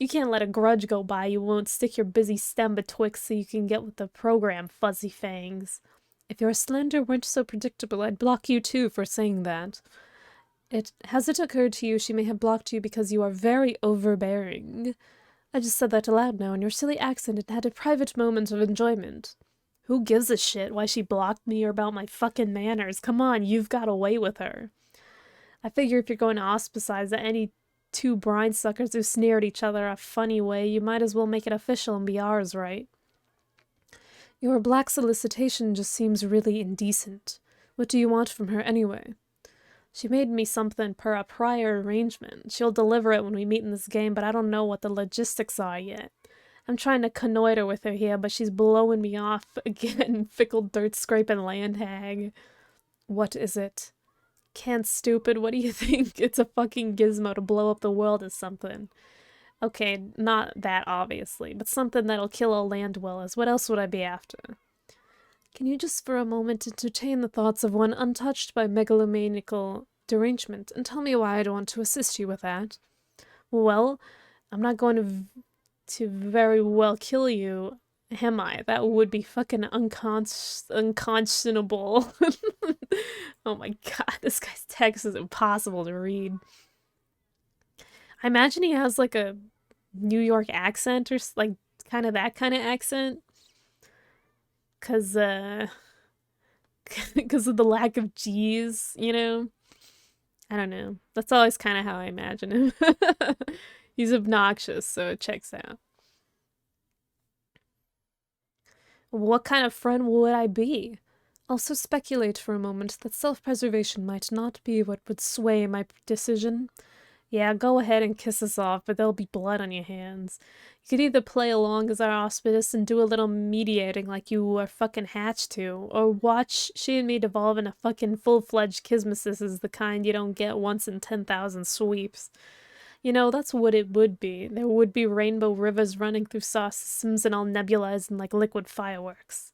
can't let a grudge go by. You won't stick your busy stem betwixt so you can get with the program, fuzzy fangs. If your slander weren't so predictable, I'd block you too for saying that. Has it occurred to you she may have blocked you because you are very overbearing? I just said that aloud now, and your silly accent had a private moment of enjoyment. Who gives a shit why she blocked me or about my fucking manners? Come on, you've got away with her. I figure if you're going to ostracize any two brine suckers who sneer at each other a funny way, you might as well make it official and be ours, right? Your black solicitation just seems really indecent. What do you want from her anyway? She made me something per a prior arrangement. She'll deliver it when we meet in this game, but I don't know what the logistics are yet. I'm trying to connoiter with her here, but she's blowing me off again, fickle dirt-scraping land hag. What is it? Can't stupid, what do you think? It's a fucking gizmo to blow up the world or something. Okay, not that obviously, but something that'll kill all land dwellers. What else would I be after? Can you just for a moment entertain the thoughts of one untouched by megalomaniacal derangement, and tell me why I don't want to assist you with that? Well, I'm not going to very well kill you, am I? That would be fucking unconscionable. Oh my god, this guy's text is impossible to read. I imagine he has like a New York accent or like kind of that kind of accent. Cause because of the lack of G's, you know? I don't know. That's always kind of how I imagine him. He's obnoxious, so it checks out. What kind of friend would I be? Also speculate for a moment that self-preservation might not be what would sway my decision. Yeah, go ahead and kiss us off, but there'll be blood on your hands. You could either play along as our auspicious and do a little mediating like you were fucking hatched to, or watch she and me devolve into fucking full-fledged kismesis, the kind you don't get once in 10,000 sweeps. You know, that's what it would be. There would be rainbow rivers running through star systems and all nebulizing like liquid fireworks.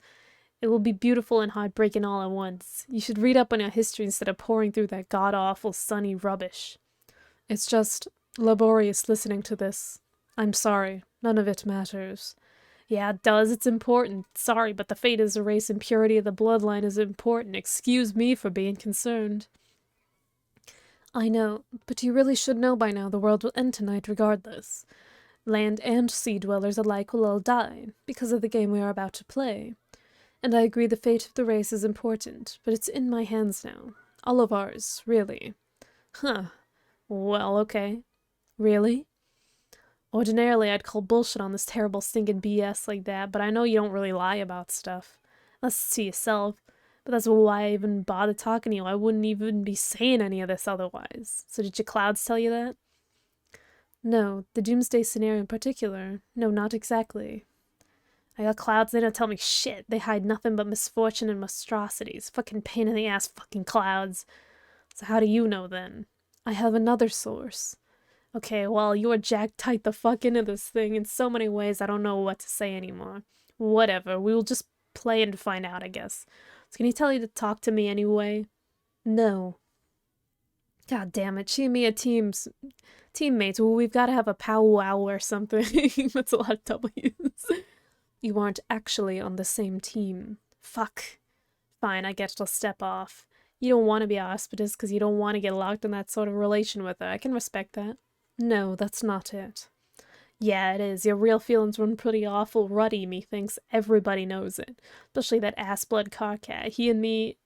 It will be beautiful and heartbreaking all at once. You should read up on your history instead of pouring through that god-awful sunny rubbish. It's just laborious listening to this. I'm sorry. None of it matters. Yeah, it does. It's important. Sorry, but the fate is a race and purity of the bloodline is important. Excuse me for being concerned. I know, but you really should know by now the world will end tonight regardless. Land and sea dwellers alike will all die, because of the game we are about to play. And I agree the fate of the race is important, but it's in my hands now. All of ours, really. Huh. Well, okay. Really? Ordinarily, I'd call bullshit on this terrible stinking BS like that, but I know you don't really lie about stuff. Unless it's to yourself. But that's why I even bother talking to you. I wouldn't even be saying any of this otherwise. So did your clouds tell you that? No, the doomsday scenario in particular. No, not exactly. I got clouds, they don't tell me shit. They hide nothing but misfortune and monstrosities. Fucking pain in the ass fucking clouds. So how do you know then? I have another source. Okay, well, you're jacked tight the fuck into this thing in so many ways I don't know what to say anymore. Whatever, we will just play and find out, I guess. So can he tell you to talk to me anyway? No. God damn it, she and me are teammates. Well, we've got to have a powwow or something. That's a lot of W's. You aren't actually on the same team. Fuck. Fine, I guess I'll step off. You don't want to be auspicious because you don't want to get locked in that sort of relation with her. I can respect that. No, that's not it. Yeah, it is. Your real feelings run pretty awful ruddy, methinks. Everybody knows it. Especially that ass-blood carcat. He and me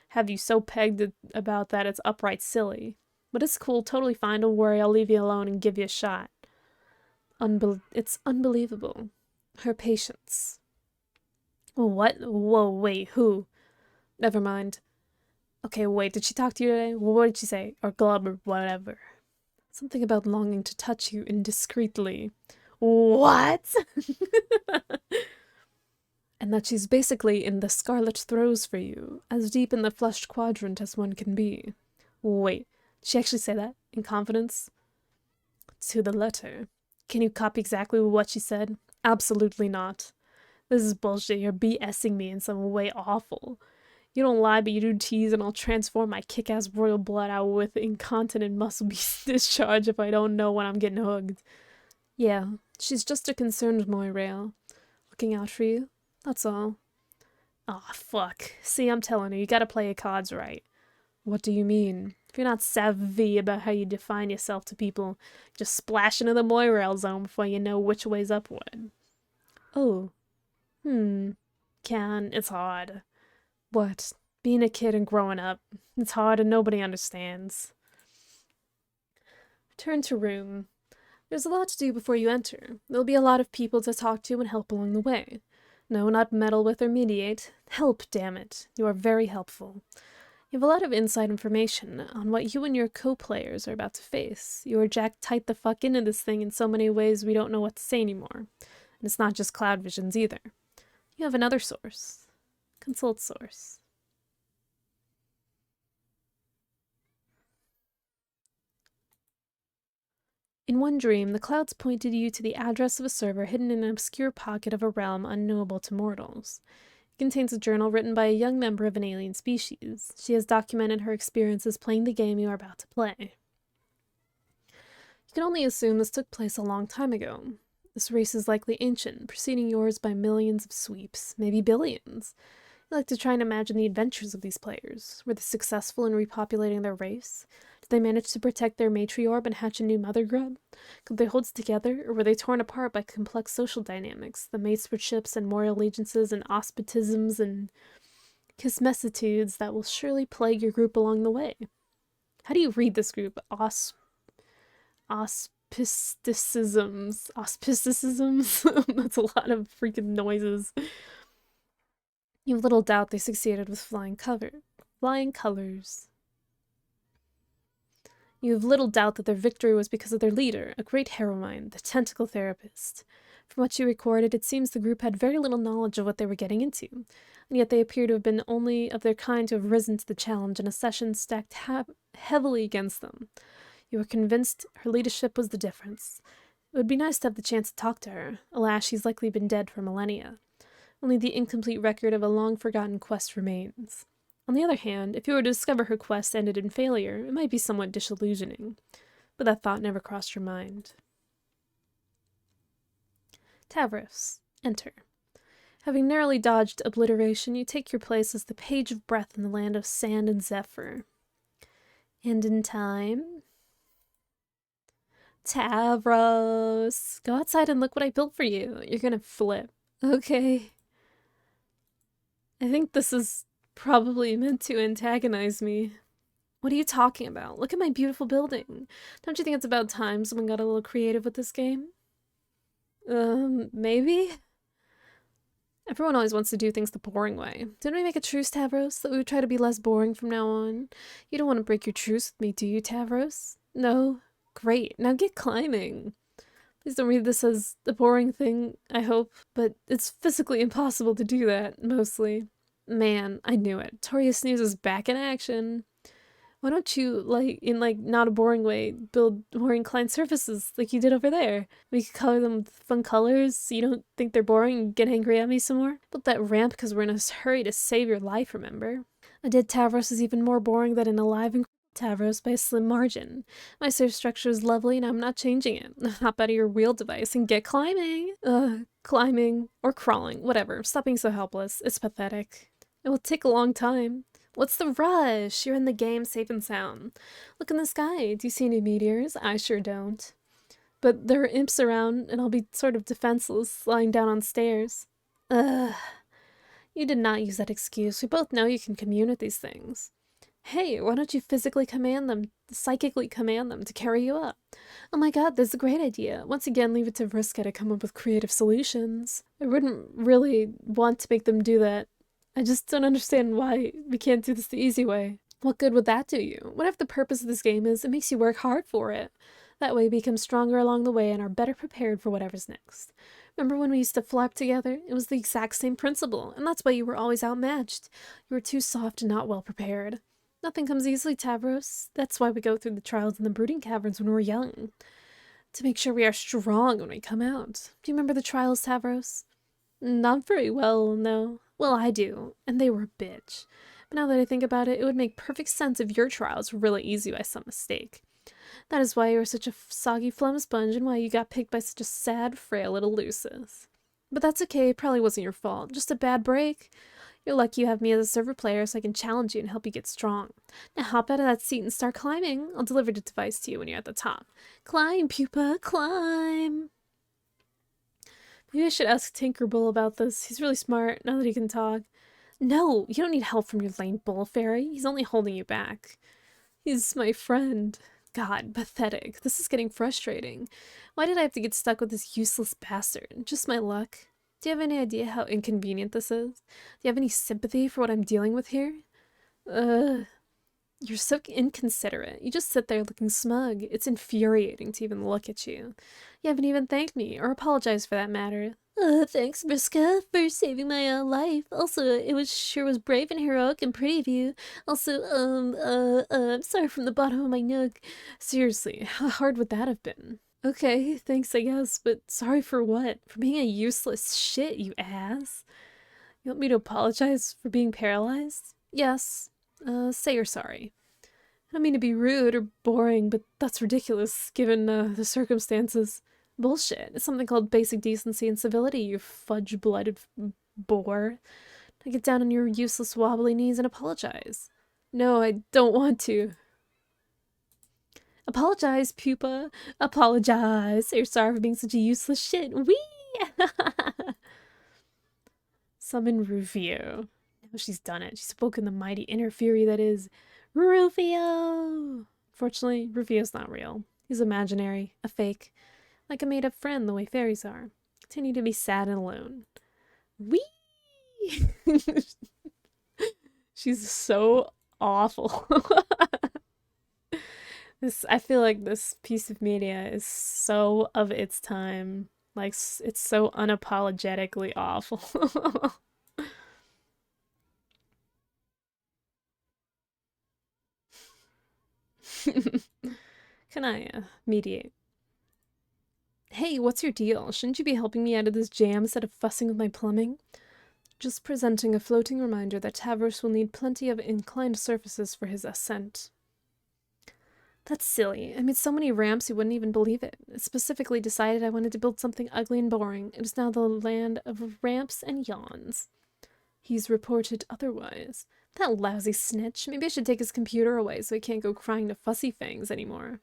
have you so pegged about that it's upright silly. But it's cool, totally fine, don't worry, I'll leave you alone and give you a shot. It's unbelievable. Her patience. What? Whoa, wait, who? Never mind. Okay, wait, did she talk to you today? What did she say? Or glub or whatever. Something about longing to touch you indiscreetly. What? and that she's basically in the scarlet throes for you, as deep in the flushed quadrant as one can be. Wait, did she actually say that? In confidence? To the letter. Can you copy exactly what she said? Absolutely not. This is bullshit. You're BSing me in some way awful. You don't lie, but you do tease, and I'll transform my kick-ass royal blood out with incontinent muscle be discharged if I don't know when I'm getting hooked. Yeah, she's just a concerned Moirail. Looking out for you. That's all. Aw, oh, fuck. See, I'm telling you gotta play your cards right. What do you mean? If you're not savvy about how you define yourself to people, just splash into the Moirail zone before you know which way's upward. Oh. It's hard. What? Being a kid and growing up. It's hard and nobody understands. Return to room. There's a lot to do before you enter. There'll be a lot of people to talk to and help along the way. No, not meddle with or mediate. Help, damn it. You are very helpful. You have a lot of inside information on what you and your co-players are about to face. You are jacked tight the fuck into this thing in so many ways we don't know what to say anymore. And it's not just cloud visions either. You have another source. Consult source. In one dream, the clouds pointed you to the address of a server hidden in an obscure pocket of a realm unknowable to mortals. It contains a journal written by a young member of an alien species. She has documented her experiences playing the game you are about to play. You can only assume this took place a long time ago. This race is likely ancient, preceding yours by millions of sweeps, maybe billions. I like to try and imagine the adventures of these players. Were they successful in repopulating their race? Did they manage to protect their matriarch and hatch a new mother grub? Could they hold together, or were they torn apart by complex social dynamics, the matesfordships and moral allegiances and auspitisms and kismessitudes that will surely plague your group along the way? How do you read this group? Auspisticisms. Auspisticisms? That's a lot of freaking noises. You have little doubt they succeeded with flying colors. You have little doubt that their victory was because of their leader, a great heroine, the tentacle therapist. From what you recorded, it seems the group had very little knowledge of what they were getting into, and yet they appear to have been only of their kind to have risen to the challenge in a session stacked heavily against them. You were convinced her leadership was the difference. It would be nice to have the chance to talk to her. Alas, she's likely been dead for millennia. Only the incomplete record of a long-forgotten quest remains. On the other hand, if you were to discover her quest ended in failure, it might be somewhat disillusioning. But that thought never crossed your mind. Tavros. Enter. Having narrowly dodged obliteration, you take your place as the page of breath in the land of sand and zephyr. And in time... Tavros! Go outside and look what I built for you. You're gonna flip. Okay. I think this is probably meant to antagonize me. What are you talking about? Look at my beautiful building. Don't you think it's about time someone got a little creative with this game? Maybe? Everyone always wants to do things the boring way. Didn't we make a truce, Tavros, that we would try to be less boring from now on? You don't want to break your truce with me, do you, Tavros? No? Great. Now get climbing. Please don't read this as a boring thing, I hope, but it's physically impossible to do that, mostly. Man, I knew it. Toria Snooze is back in action. Why don't you, not a boring way, build more inclined surfaces like you did over there? We could color them with fun colors so you don't think they're boring and get angry at me some more. Built that ramp because we're in a hurry to save your life, remember? A dead Tavros is even more boring than an alive and Tavros by a slim margin. My surf structure is lovely and I'm not changing it. Hop out of your wheel device and get climbing. Climbing. Or crawling. Whatever. Stop being so helpless. It's pathetic. It will take a long time. What's the rush? You're in the game safe and sound. Look in the sky. Do you see any meteors? I sure don't. But there are imps around and I'll be sort of defenseless lying down on stairs. You did not use that excuse. We both know you can commune with these things. Hey, why don't you physically command them, psychically command them to carry you up? Oh my god, that's a great idea. Once again, leave it to Vriska to come up with creative solutions. I wouldn't really want to make them do that. I just don't understand why we can't do this the easy way. What good would that do you? Whatever the purpose of this game is, it makes you work hard for it. That way we become stronger along the way and are better prepared for whatever's next. Remember when we used to flap together? It was the exact same principle, and that's why you were always outmatched. You were too soft and not well prepared. Nothing comes easily, Tavros. That's why we go through the trials in the brooding caverns when we're young. To make sure we are strong when we come out. Do you remember the trials, Tavros? Not very well, no. Well, I do, and they were a bitch. But now that I think about it, it would make perfect sense if your trials were really easy by some mistake. That is why you were such a soggy phlegm sponge and why you got picked by such a sad, frail little Lucis. But that's okay, it probably wasn't your fault, just a bad break. You're lucky you have me as a server player so I can challenge you and help you get strong. Now hop out of that seat and start climbing. I'll deliver the device to you when you're at the top. Climb, pupa, climb! Maybe I should ask Tinkerbell about this. He's really smart, now that he can talk. No, you don't need help from your lame bull fairy. He's only holding you back. He's my friend. God, pathetic. This is getting frustrating. Why did I have to get stuck with this useless bastard? Just my luck. Do you have any idea how inconvenient this is? Do you have any sympathy for what I'm dealing with here? You're so inconsiderate. You just sit there looking smug. It's infuriating to even look at you. You haven't even thanked me, or apologized for that matter. Thanks, Briska, for saving my life. Also, it sure was brave and heroic and pretty of you. Also, I'm sorry from the bottom of my nook. Seriously, how hard would that have been? Okay, thanks, I guess, but sorry for what? For being a useless shit, you ass. You want me to apologize for being paralyzed? Yes. Say you're sorry. I don't mean to be rude or boring, but that's ridiculous, given, the circumstances. Bullshit. It's something called basic decency and civility, you fudge-blooded bore. Now get down on your useless wobbly knees and apologize. No, I don't want to. Apologize, pupa. Apologize. Say you're sorry for being such a useless shit. Whee! Summon Rufio. Now she's done it. She's spoken the mighty inner fury that is Rufio! Fortunately, Rufio's not real. He's imaginary, a fake. Like a made-up friend the way fairies are. Continue to be sad and alone. Whee! She's so awful. I feel like this piece of media is so of its time. Like, it's so unapologetically awful. Can I, mediate? Hey, what's your deal? Shouldn't you be helping me out of this jam instead of fussing with my plumbing? Just presenting a floating reminder that Tavros will need plenty of inclined surfaces for his ascent. That's silly. I made so many ramps you wouldn't even believe it. It specifically decided I wanted to build something ugly and boring. It is now the land of ramps and yawns. He's reported otherwise. That lousy snitch. Maybe I should take his computer away so he can't go crying to Fussy Fangs anymore.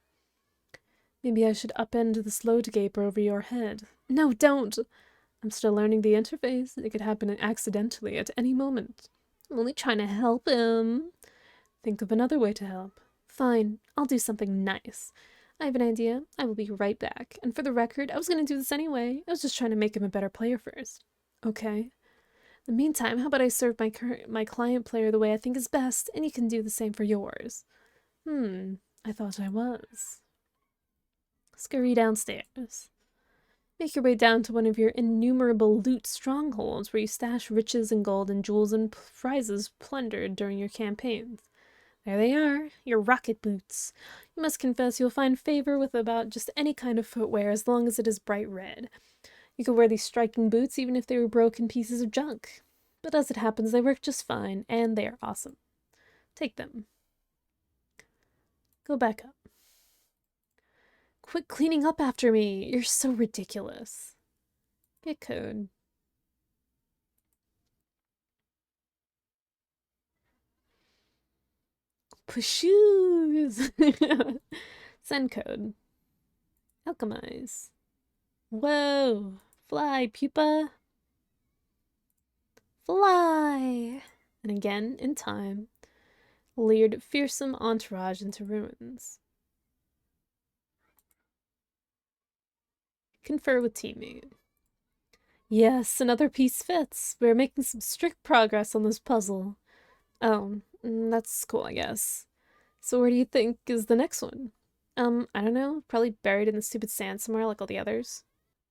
Maybe I should upend the slow gaper over your head. No, don't! I'm still learning the interface. It could happen accidentally at any moment. I'm only trying to help him. Think of another way to help. Fine, I'll do something nice. I have an idea. I will be right back. And for the record, I was going to do this anyway. I was just trying to make him a better player first. Okay. In the meantime, how about I serve my client player the way I think is best, and you can do the same for yours. I thought I was. Scurry downstairs. Make your way down to one of your innumerable loot strongholds where you stash riches and gold and jewels and prizes plundered during your campaigns. There they are, your rocket boots. You must confess you'll find favor with about just any kind of footwear as long as it is bright red. You could wear these striking boots even if they were broken pieces of junk. But as it happens, they work just fine, and they are awesome. Take them. Go back up. Quit cleaning up after me. You're so ridiculous. Get code. Shoes. Send code. Alchemize. Whoa. Fly, pupa. Fly. And again, in time, leered fearsome entourage into ruins. Confer with teammate. Yes, another piece fits. We're making some strict progress on this puzzle. Oh, that's cool, I guess. So where do you think is the next one? I don't know. Probably buried in the stupid sand somewhere like all the others.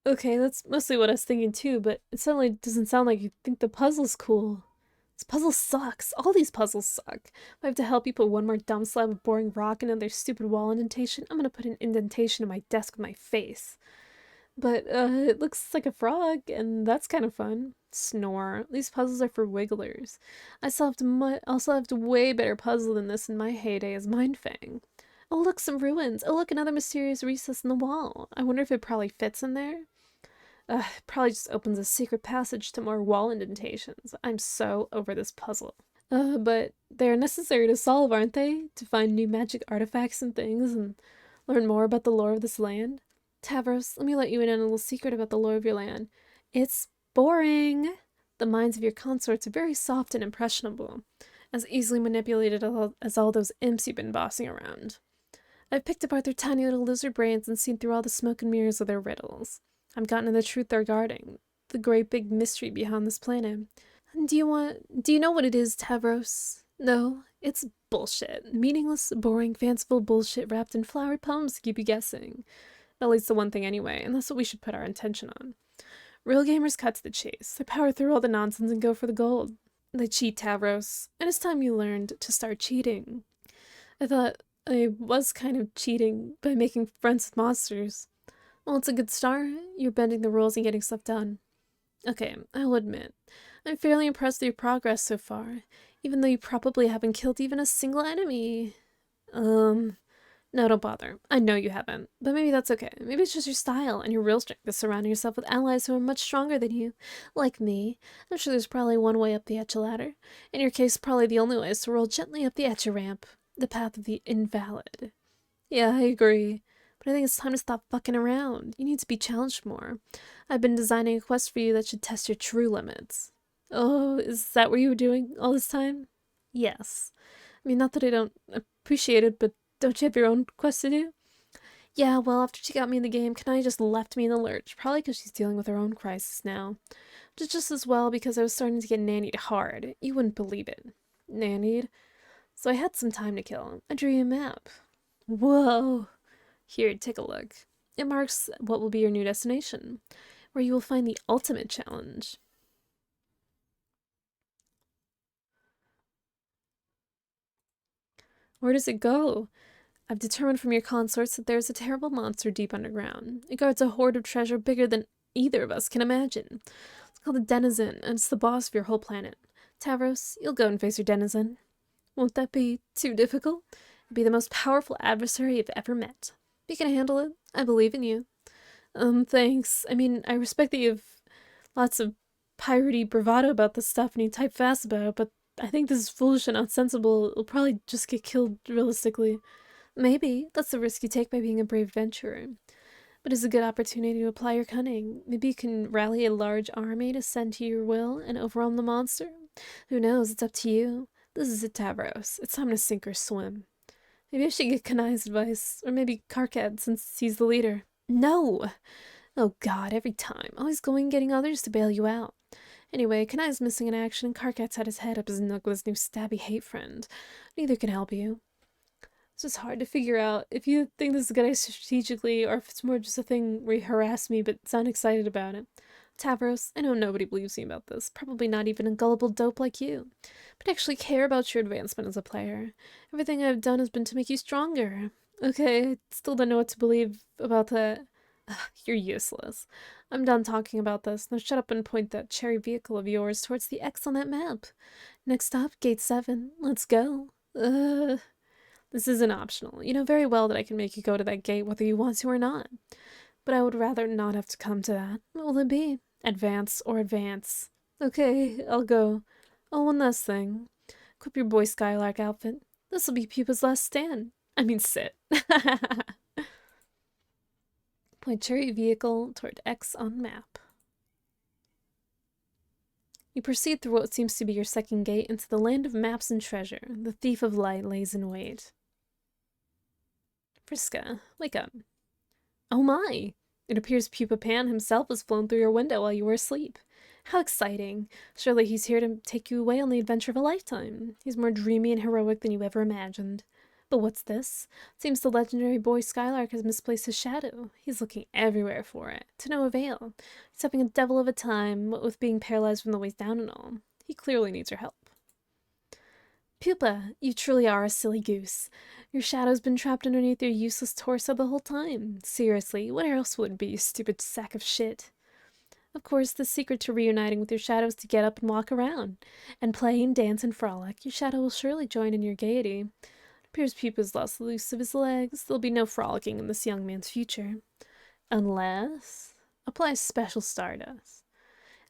Okay, that's mostly what I was thinking too, but it certainly doesn't sound like you think the puzzle's cool. This puzzle sucks. All these puzzles suck. If I have to help you put one more dumb slab of boring rock in another stupid wall indentation, I'm gonna put an indentation in my desk with my face. But, it looks like a frog, and that's kind of fun. Snore. These puzzles are for wigglers. Also have a way better puzzle than this in my heyday as Mindfang. Oh, look, some ruins. Oh, look, another mysterious recess in the wall. I wonder if it probably fits in there. It probably just opens a secret passage to more wall indentations. I'm so over this puzzle. But they're necessary to solve, aren't they? To find new magic artifacts and things and learn more about the lore of this land. Tavros, let me let you in on a little secret about the lore of your land. It's boring. The minds of your consorts are very soft and impressionable, as easily manipulated as all those imps you've been bossing around. I've picked apart their tiny little lizard brains and seen through all the smoke and mirrors of their riddles. I've gotten to the truth they're guarding, the great big mystery behind this planet. Do you know what it is, Tavros? No, it's bullshit. Meaningless, boring, fanciful bullshit wrapped in flowery poems to keep you guessing. That leads to one thing anyway, and that's what we should put our attention on. Real gamers cut to the chase. They power through all the nonsense and go for the gold. They cheat, Tavros, and it's time you learned to start cheating. I thought I was kind of cheating by making friends with monsters. Well, it's a good start. You're bending the rules and getting stuff done. Okay, I'll admit, I'm fairly impressed with your progress so far, even though you probably haven't killed even a single enemy. No, don't bother. I know you haven't, but maybe that's okay. Maybe it's just your style and your real strength is surrounding yourself with allies who are much stronger than you. Like me. I'm sure there's probably one way up the etcha ladder. In your case, probably the only way is to roll gently up the etcha ramp. The path of the invalid. Yeah, I agree. But I think it's time to stop fucking around. You need to be challenged more. I've been designing a quest for you that should test your true limits. Oh, is that what you were doing all this time? Yes. I mean, not that I don't appreciate it, but don't you have your own quest to do? Yeah, well, after she got me in the game, Kanai just left me in the lurch, probably because she's dealing with her own crisis now. But just as well because I was starting to get nannied hard. You wouldn't believe it. Nannied? So I had some time to kill. I drew you a map. Whoa. Here, take a look. It marks what will be your new destination, where you will find the ultimate challenge. Where does it go? I've determined from your consorts that there is a terrible monster deep underground. It guards a hoard of treasure bigger than either of us can imagine. It's called a denizen, and it's the boss of your whole planet. Tavros, you'll go and face your denizen. Won't that be too difficult? It'll be the most powerful adversary you've ever met. You can handle it. I believe in you. Thanks. I mean, I respect that you have lots of piratey bravado about this stuff and you type fast about it, but I think this is foolish and unsensible. It'll probably just get killed realistically. Maybe. That's the risk you take by being a brave adventurer. But it's a good opportunity to apply your cunning. Maybe you can rally a large army to send to your will and overwhelm the monster? Who knows? It's up to you. This is it, Tavros. It's time to sink or swim. Maybe I should get Kanai's advice, or maybe Karkad, since he's the leader. No! Oh god, every time. Always going and getting others to bail you out. Anyway, Kanai's missing in action, and Karkat's had his head up his nook with his new stabby hate friend. Neither can help you. It's just hard to figure out if you think this is a good idea strategically, or if it's more just a thing where you harass me but sound excited about it. Tavros, I know nobody believes me about this, probably not even a gullible dope like you, but I actually care about your advancement as a player. Everything I've done has been to make you stronger. Okay, I still don't know what to believe about that. Ugh, you're useless. I'm done talking about this. Now shut up and point that cherry vehicle of yours towards the X on that map. Next stop, Gate 7. Let's go. This isn't optional. You know very well that I can make you go to that gate whether you want to or not. But I would rather not have to come to that. What will it be? Advance or advance? Okay, I'll go. Oh, one last thing. Equip your Boy Skylark outfit. This'll be Pupa's last stand. I mean, sit. Point cherry vehicle toward X on map. You proceed through what seems to be your second gate into the land of maps and treasure. The thief of light lays in wait. Friska, wake up. Oh my! It appears Pupa Pan himself has flown through your window while you were asleep. How exciting! Surely he's here to take you away on the adventure of a lifetime. He's more dreamy and heroic than you ever imagined. But what's this? Seems the legendary boy Skylark has misplaced his shadow. He's looking everywhere for it, to no avail. He's having a devil of a time, what with being paralyzed from the waist down and all. He clearly needs your help. Pupa, you truly are a silly goose. Your shadow's been trapped underneath your useless torso the whole time. Seriously, what else would it be, you stupid sack of shit? Of course, the secret to reuniting with your shadow is to get up and walk around. And play and dance and frolic. Your shadow will surely join in your gaiety. It appears Pupa's lost the use of his legs. There'll be no frolicking in this young man's future. Unless... apply special stardust.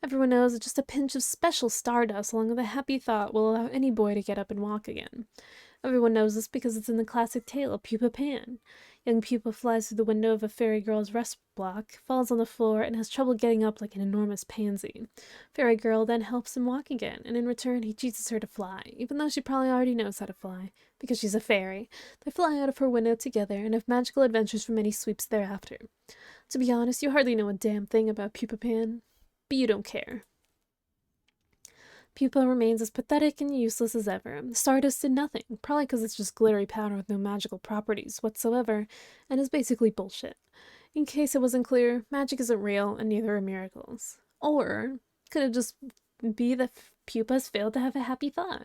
Everyone knows that just a pinch of special stardust along with a happy thought will allow any boy to get up and walk again. Everyone knows this because it's in the classic tale of Pupa Pan. Young Pupa flies through the window of a fairy girl's rest block, falls on the floor, and has trouble getting up like an enormous pansy. Fairy girl then helps him walk again, and in return he teaches her to fly, even though she probably already knows how to fly, because she's a fairy. They fly out of her window together and have magical adventures for many sweeps thereafter. To be honest, you hardly know a damn thing about Pupa Pan. But you don't care. Pupa remains as pathetic and useless as ever. The stardust did nothing, probably because it's just glittery powder with no magical properties whatsoever, and is basically bullshit. In case it wasn't clear, magic isn't real, and neither are miracles. Or, could it just be that Pupa's failed to have a happy thought?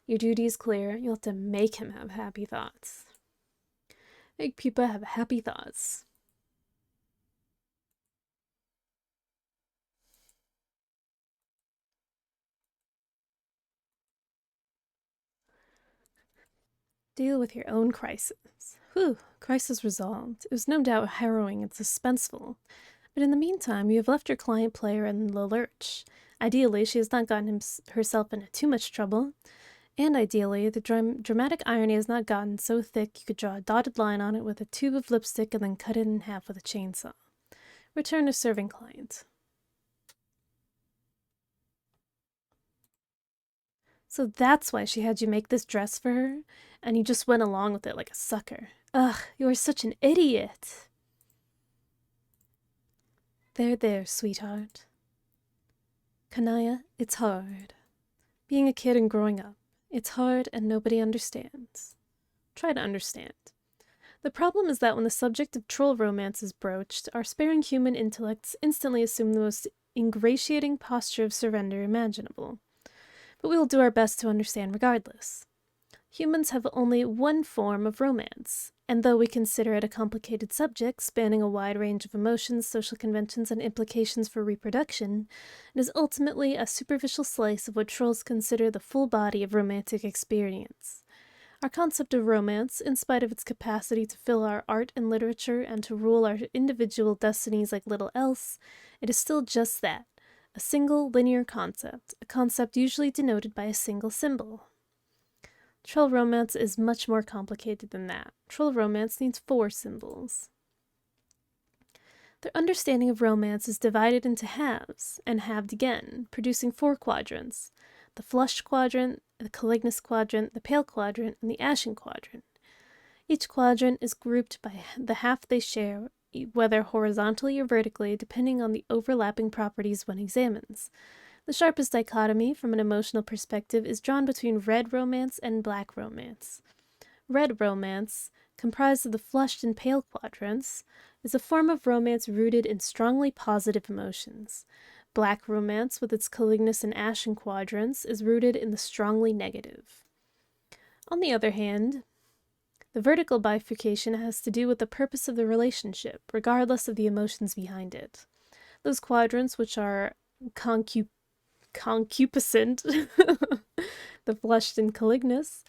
Your duty is clear, you'll have to make him have happy thoughts. Make Pupa have happy thoughts. Deal with your own crisis. Whew, crisis resolved. It was no doubt harrowing and suspenseful. But in the meantime, you have left your client player in the lurch. Ideally, she has not gotten herself into too much trouble. And ideally, the dramatic irony has not gotten so thick you could draw a dotted line on it with a tube of lipstick and then cut it in half with a chainsaw. Return to serving client. So that's why she had you make this dress for her, and you just went along with it like a sucker. Ugh, you are such an idiot. There, sweetheart. Kanaya, it's hard. Being a kid and growing up. It's hard and nobody understands. Try to understand. The problem is that when the subject of troll romance is broached, our sparing human intellects instantly assume the most ingratiating posture of surrender imaginable. But we will do our best to understand regardless. Humans have only one form of romance, and though we consider it a complicated subject spanning a wide range of emotions, social conventions, and implications for reproduction, it is ultimately a superficial slice of what trolls consider the full body of romantic experience. Our concept of romance, in spite of its capacity to fill our art and literature and to rule our individual destinies like little else, it is still just that. A single linear concept, a concept usually denoted by a single symbol. Troll romance is much more complicated than that. Troll romance needs 4 symbols. Their understanding of romance is divided into halves, and halved again, producing 4 quadrants. The flushed quadrant, the calignous quadrant, the pale quadrant, and the ashen quadrant. Each quadrant is grouped by the half they share, whether horizontally or vertically, depending on the overlapping properties one examines. The sharpest dichotomy, from an emotional perspective, is drawn between red romance and black romance. Red romance, comprised of the flushed and pale quadrants, is a form of romance rooted in strongly positive emotions. Black romance, with its calignous and ashen quadrants, is rooted in the strongly negative. On the other hand, the vertical bifurcation has to do with the purpose of the relationship, regardless of the emotions behind it. Those quadrants, which are concupiscent, the flushed and calignous,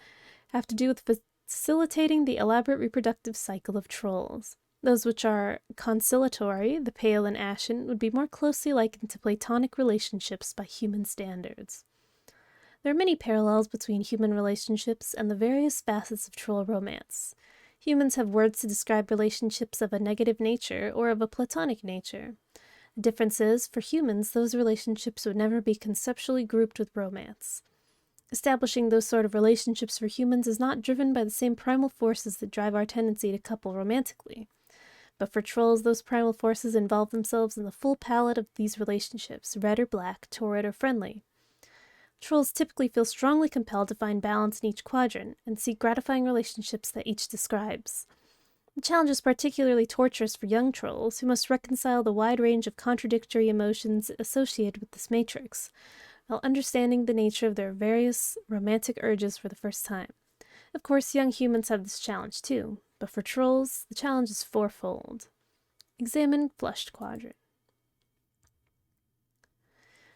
have to do with facilitating the elaborate reproductive cycle of trolls. Those which are conciliatory, the pale and ashen, would be more closely likened to platonic relationships by human standards. There are many parallels between human relationships and the various facets of troll romance. Humans have words to describe relationships of a negative nature or of a platonic nature. The difference is, for humans, those relationships would never be conceptually grouped with romance. Establishing those sort of relationships for humans is not driven by the same primal forces that drive our tendency to couple romantically. But for trolls, those primal forces involve themselves in the full palette of these relationships, red or black, torrid or friendly. Trolls typically feel strongly compelled to find balance in each quadrant and seek gratifying relationships that each describes. The challenge is particularly torturous for young trolls who must reconcile the wide range of contradictory emotions associated with this matrix, while understanding the nature of their various romantic urges for the first time. Of course, young humans have this challenge too, but for trolls, the challenge is fourfold. Examine flushed quadrant.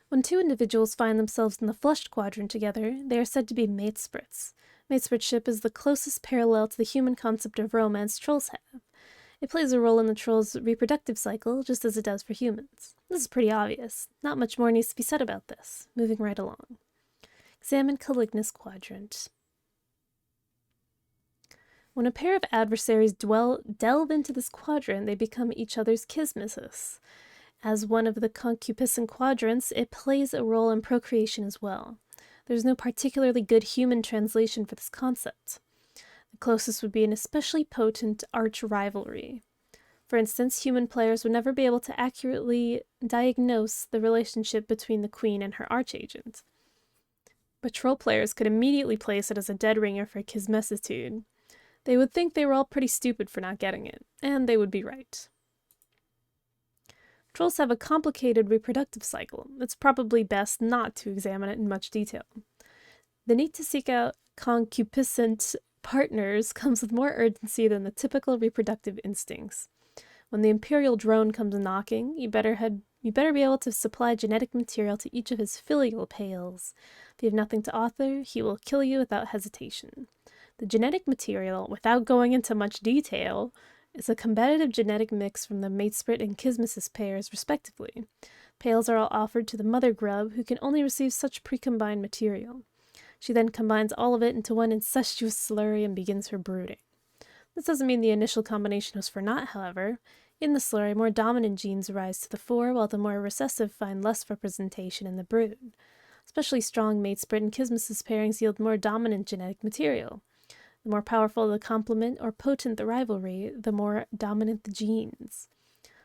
When two individuals find themselves in the flushed quadrant together, they are said to be matesprits. Matespritship is the closest parallel to the human concept of romance trolls have. It plays a role in the troll's reproductive cycle, just as it does for humans. This is pretty obvious. Not much more needs to be said about this. Moving right along. Examine Calignis quadrant. When a pair of adversaries delve into this quadrant, they become each other's kismesis. As one of the concupiscent quadrants, it plays a role in procreation as well. There's no particularly good human translation for this concept. The closest would be an especially potent arch-rivalry. For instance, human players would never be able to accurately diagnose the relationship between the queen and her archagent. But troll players could immediately place it as a dead ringer for kismesitude. They would think they were all pretty stupid for not getting it, and they would be right. Trolls have a complicated reproductive cycle. It's probably best not to examine it in much detail. The need to seek out concupiscent partners comes with more urgency than the typical reproductive instincts. When the Imperial drone comes knocking, you better be able to supply genetic material to each of his filial pales. If you have nothing to offer, he will kill you without hesitation. The genetic material, without going into much detail, is a competitive genetic mix from the matesprit and kismesis pairs, respectively. Pales are all offered to the mother grub, who can only receive such pre-combined material. She then combines all of it into one incestuous slurry and begins her brooding. This doesn't mean the initial combination was for naught, however. In the slurry, more dominant genes rise to the fore, while the more recessive find less representation in the brood. Especially strong matesprit and kismesis pairings yield more dominant genetic material. The more powerful the complement or potent the rivalry, the more dominant the genes.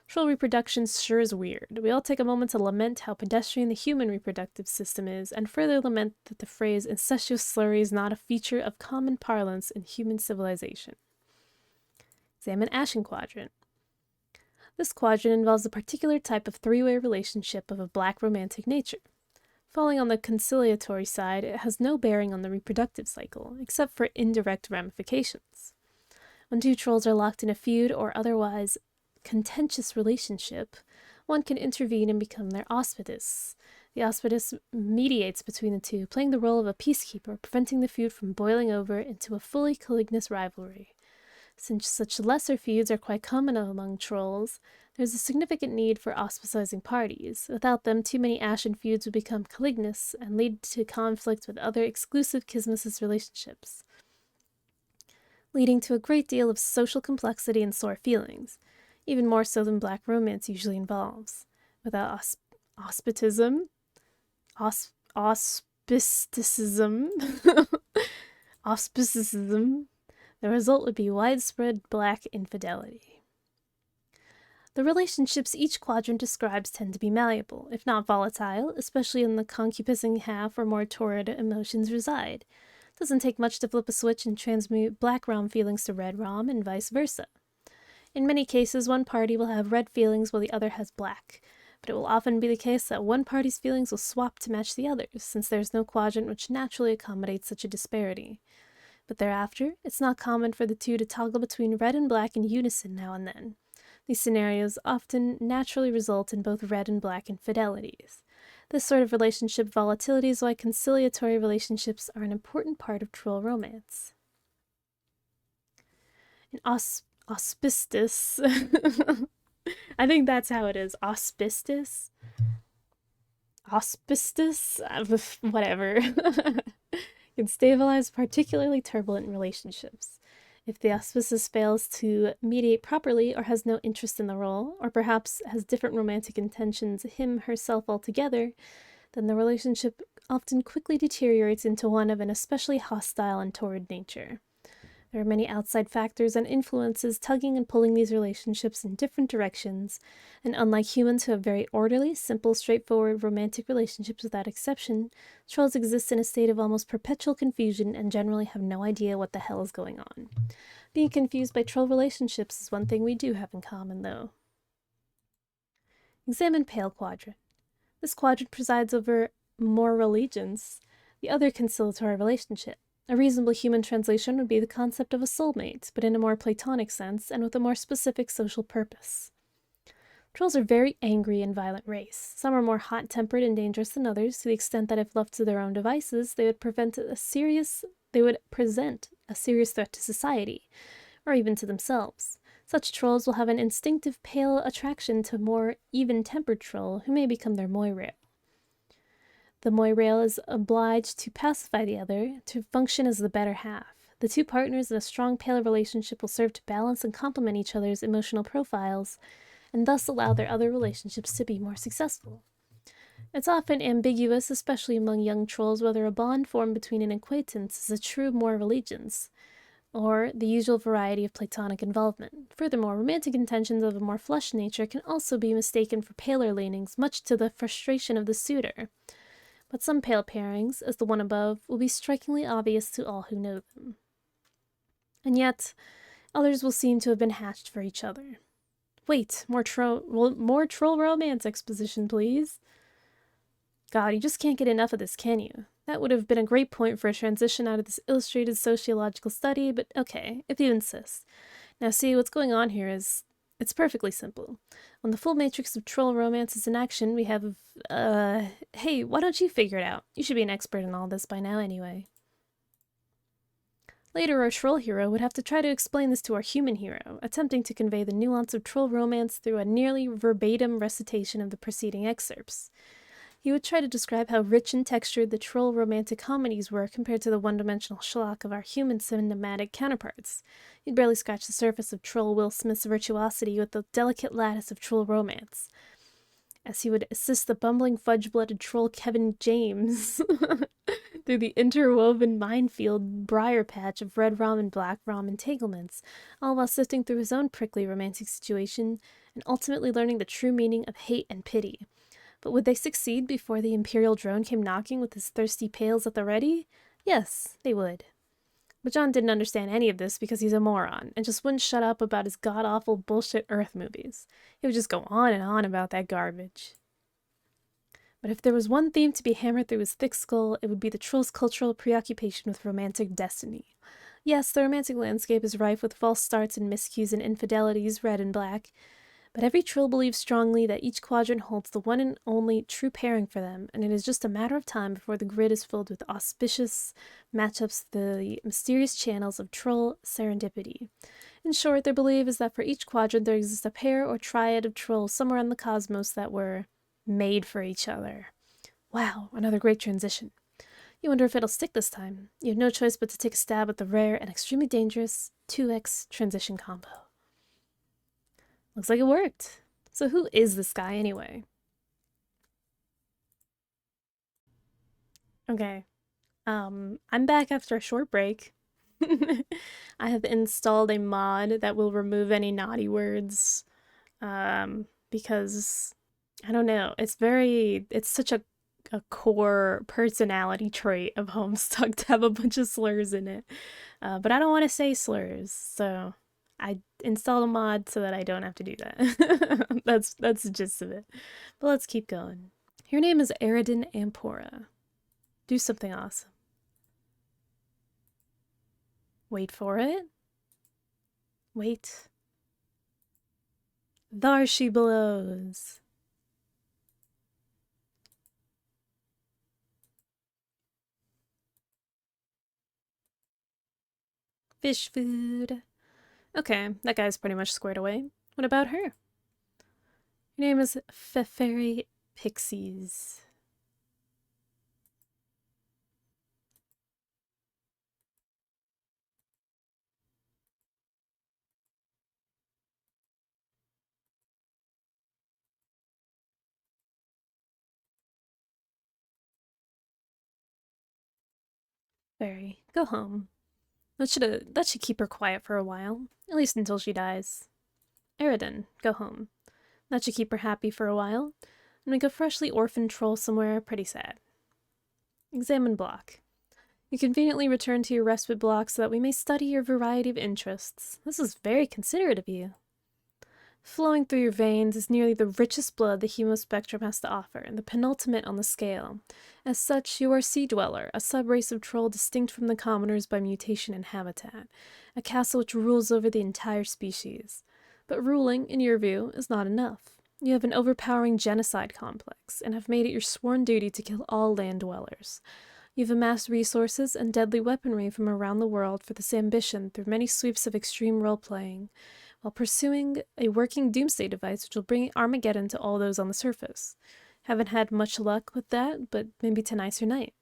Troll reproduction sure is weird. We all take a moment to lament how pedestrian the human reproductive system is, and further lament that the phrase incestuous slurry is not a feature of common parlance in human civilization. Examine Ashen quadrant. This quadrant involves a particular type of three-way relationship of a black romantic nature. Falling on the conciliatory side, it has no bearing on the reproductive cycle, except for indirect ramifications. When two trolls are locked in a feud or otherwise contentious relationship, one can intervene and become their auspitus. The auspitus mediates between the two, playing the role of a peacekeeper, preventing the feud from boiling over into a fully Calignis rivalry. Since such lesser feuds are quite common among trolls, there is a significant need for auspicizing parties. Without them, too many Ashen feuds would become Calignis and lead to conflict with other exclusive kismesis relationships, leading to a great deal of social complexity and sore feelings, even more so than black romance usually involves. Without auspicism, the result would be widespread black infidelity. The relationships each quadrant describes tend to be malleable, if not volatile, especially in the concupiscing half where more torrid emotions reside. It doesn't take much to flip a switch and transmute black rom feelings to red rom, and vice versa. In many cases, one party will have red feelings while the other has black, but it will often be the case that one party's feelings will swap to match the other's, since there is no quadrant which naturally accommodates such a disparity. But thereafter, it's not common for the two to toggle between red and black in unison now and then. These scenarios often naturally result in both red and black infidelities. This sort of relationship volatility is why conciliatory relationships are an important part of troll romance. In auspicious, I think that's how it is, auspicious, whatever, can stabilize particularly turbulent relationships. If the auspicious fails to mediate properly or has no interest in the role, or perhaps has different romantic intentions herself altogether, then the relationship often quickly deteriorates into one of an especially hostile and torrid nature. There are many outside factors and influences tugging and pulling these relationships in different directions, and unlike humans who have very orderly, simple, straightforward romantic relationships without exception, trolls exist in a state of almost perpetual confusion and generally have no idea what the hell is going on. Being confused by troll relationships is one thing we do have in common, though. Examine Pale Quadrant. This quadrant presides over more allegiance, the other conciliatory relationship. A reasonable human translation would be the concept of a soulmate, but in a more Platonic sense and with a more specific social purpose. Trolls are very angry and violent race. Some are more hot-tempered and dangerous than others, to the extent that if left to their own devices, they would present a serious threat to society, or even to themselves. Such trolls will have an instinctive pale attraction to a more even-tempered troll, who may become their moirail. The moirail is obliged to pacify the other, to function as the better half. The two partners in a strong pale relationship will serve to balance and complement each other's emotional profiles, and thus allow their other relationships to be more successful. It's often ambiguous, especially among young trolls, whether a bond formed between an acquaintance is a true moral allegiance, or the usual variety of platonic involvement. Furthermore, romantic intentions of a more flush nature can also be mistaken for paler leanings, much to the frustration of the suitor. But some pale pairings, as the one above, will be strikingly obvious to all who know them. And yet, others will seem to have been hatched for each other. Wait, more troll romance exposition, please. God, you just can't get enough of this, can you? That would have been a great point for a transition out of this illustrated sociological study, but okay, if you insist. Now see, what's going on here is, it's perfectly simple. When the full matrix of troll romance is in action, we have, hey, why don't you figure it out? You should be an expert in all this by now anyway. Later, our troll hero would have to try to explain this to our human hero, attempting to convey the nuance of troll romance through a nearly verbatim recitation of the preceding excerpts. He would try to describe how rich and textured the troll romantic comedies were compared to the one-dimensional schlock of our human cinematic counterparts. He'd barely scratch the surface of troll Will Smith's virtuosity with the delicate lattice of troll romance, as he would assist the bumbling fudge-blooded troll Kevin James through the interwoven minefield briar patch of red rum and black rum entanglements, all while sifting through his own prickly romantic situation and ultimately learning the true meaning of hate and pity. But would they succeed before the Imperial drone came knocking with his thirsty pails at the ready? Yes, they would. But John didn't understand any of this because he's a moron, and just wouldn't shut up about his god-awful bullshit Earth movies. He would just go on and on about that garbage. But if there was one theme to be hammered through his thick skull, it would be the troll's cultural preoccupation with romantic destiny. Yes, the romantic landscape is rife with false starts and miscues and infidelities, red and black, but every troll believes strongly that each quadrant holds the one and only true pairing for them, and it is just a matter of time before the grid is filled with auspicious matchups, the mysterious channels of troll serendipity. In short, their belief is that for each quadrant there exists a pair or triad of trolls somewhere in the cosmos that were made for each other. Wow, another great transition. You wonder if it'll stick this time. You have no choice but to take a stab at the rare and extremely dangerous 2x transition combo. Looks like it worked. So who is this guy anyway? Okay. I'm back after a short break. I have installed a mod that will remove any naughty words. Because I don't know, it's such a core personality trait of Homestuck to have a bunch of slurs in it. But I don't want to say slurs, so I installed a mod so that I don't have to do that. That's the gist of it. But let's keep going. Your name is Aridin Ampora. Do something awesome. Wait for it. Wait. There she blows. Fish food. Okay, that guy's pretty much squared away. What about her? Her name is Feferi Pixies. Fairy, go home. That should keep her quiet for a while, at least until she dies. Eridan, go home. That should keep her happy for a while, and make a freshly orphaned troll somewhere pretty sad. Examine block. You conveniently return to your respite block so that we may study your variety of interests. This is very considerate of you. Flowing through your veins is nearly the richest blood the hemospectrum has to offer, and the penultimate on the scale. As such, you are Sea Dweller, a subrace of troll distinct from the commoners by mutation and habitat, a caste which rules over the entire species. But ruling, in your view, is not enough. You have an overpowering genocide complex, and have made it your sworn duty to kill all land dwellers. You've amassed resources and deadly weaponry from around the world for this ambition through many sweeps of extreme role-playing, while pursuing a working doomsday device which will bring Armageddon to all those on the surface. Haven't had much luck with that, but maybe tonight's your night.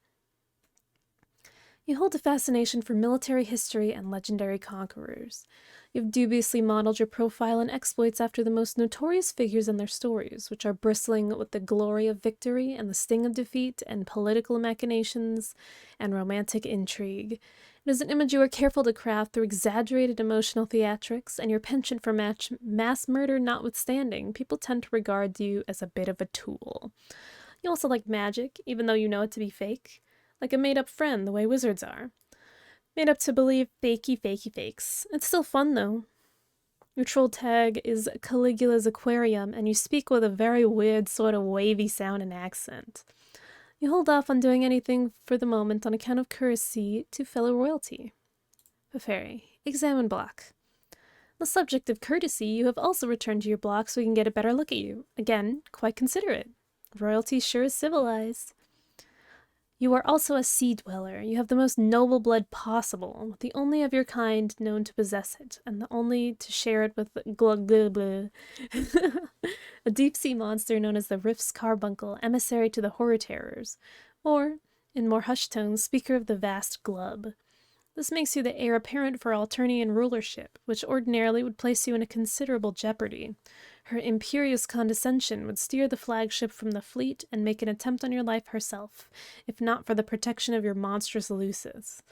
You hold a fascination for military history and legendary conquerors. You've dubiously modeled your profile and exploits after the most notorious figures and their stories, which are bristling with the glory of victory and the sting of defeat and political machinations and romantic intrigue. It is an image you are careful to craft through exaggerated emotional theatrics, and your penchant for mass murder notwithstanding, people tend to regard you as a bit of a tool. You also like magic, even though you know it to be fake. Like a made-up friend, the way wizards are. Made up to believe fakey fakes. It's still fun, though. Your troll tag is Caligula's Aquarium, and you speak with a very weird sort of wavy sound and accent. You hold off on doing anything for the moment on account of courtesy to fellow royalty. Feferi, examine block. The subject of courtesy, you have also returned to your block so we can get a better look at you. Again, quite considerate. Royalty sure is civilized. You are also a sea dweller. You have the most noble blood possible, the only of your kind known to possess it, and the only to share it with Glug a deep-sea monster known as the Rift's Carbuncle, emissary to the horror terrors, or, in more hushed tones, speaker of the vast glub. This makes you the heir apparent for Alternian rulership, which ordinarily would place you in a considerable jeopardy. Her imperious condescension would steer the flagship from the fleet and make an attempt on your life herself, if not for the protection of your monstrous lusus.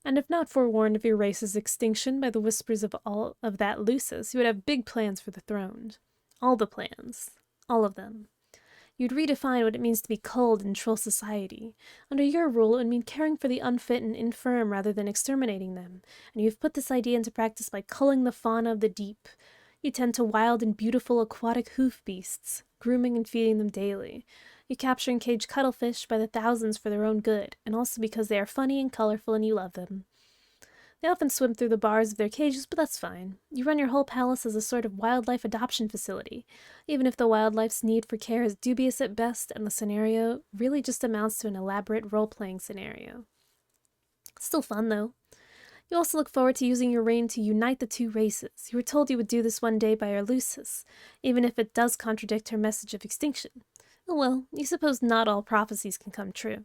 And if not forewarned of your race's extinction by the whispers of all of that lusus, you would have big plans for the throne. All the plans. All of them. You'd redefine what it means to be culled in troll society. Under your rule, it would mean caring for the unfit and infirm rather than exterminating them, and you've put this idea into practice by culling the fauna of the deep. You tend to wild and beautiful aquatic hoof beasts, grooming and feeding them daily. You capture and cage cuttlefish by the thousands for their own good, and also because they are funny and colorful and you love them. They often swim through the bars of their cages, but that's fine. You run your whole palace as a sort of wildlife adoption facility, even if the wildlife's need for care is dubious at best and the scenario really just amounts to an elaborate role-playing scenario. Still fun, though. You also look forward to using your reign to unite the two races. You were told you would do this one day by our Lucis, even if it does contradict her message of extinction. Oh well, you suppose not all prophecies can come true.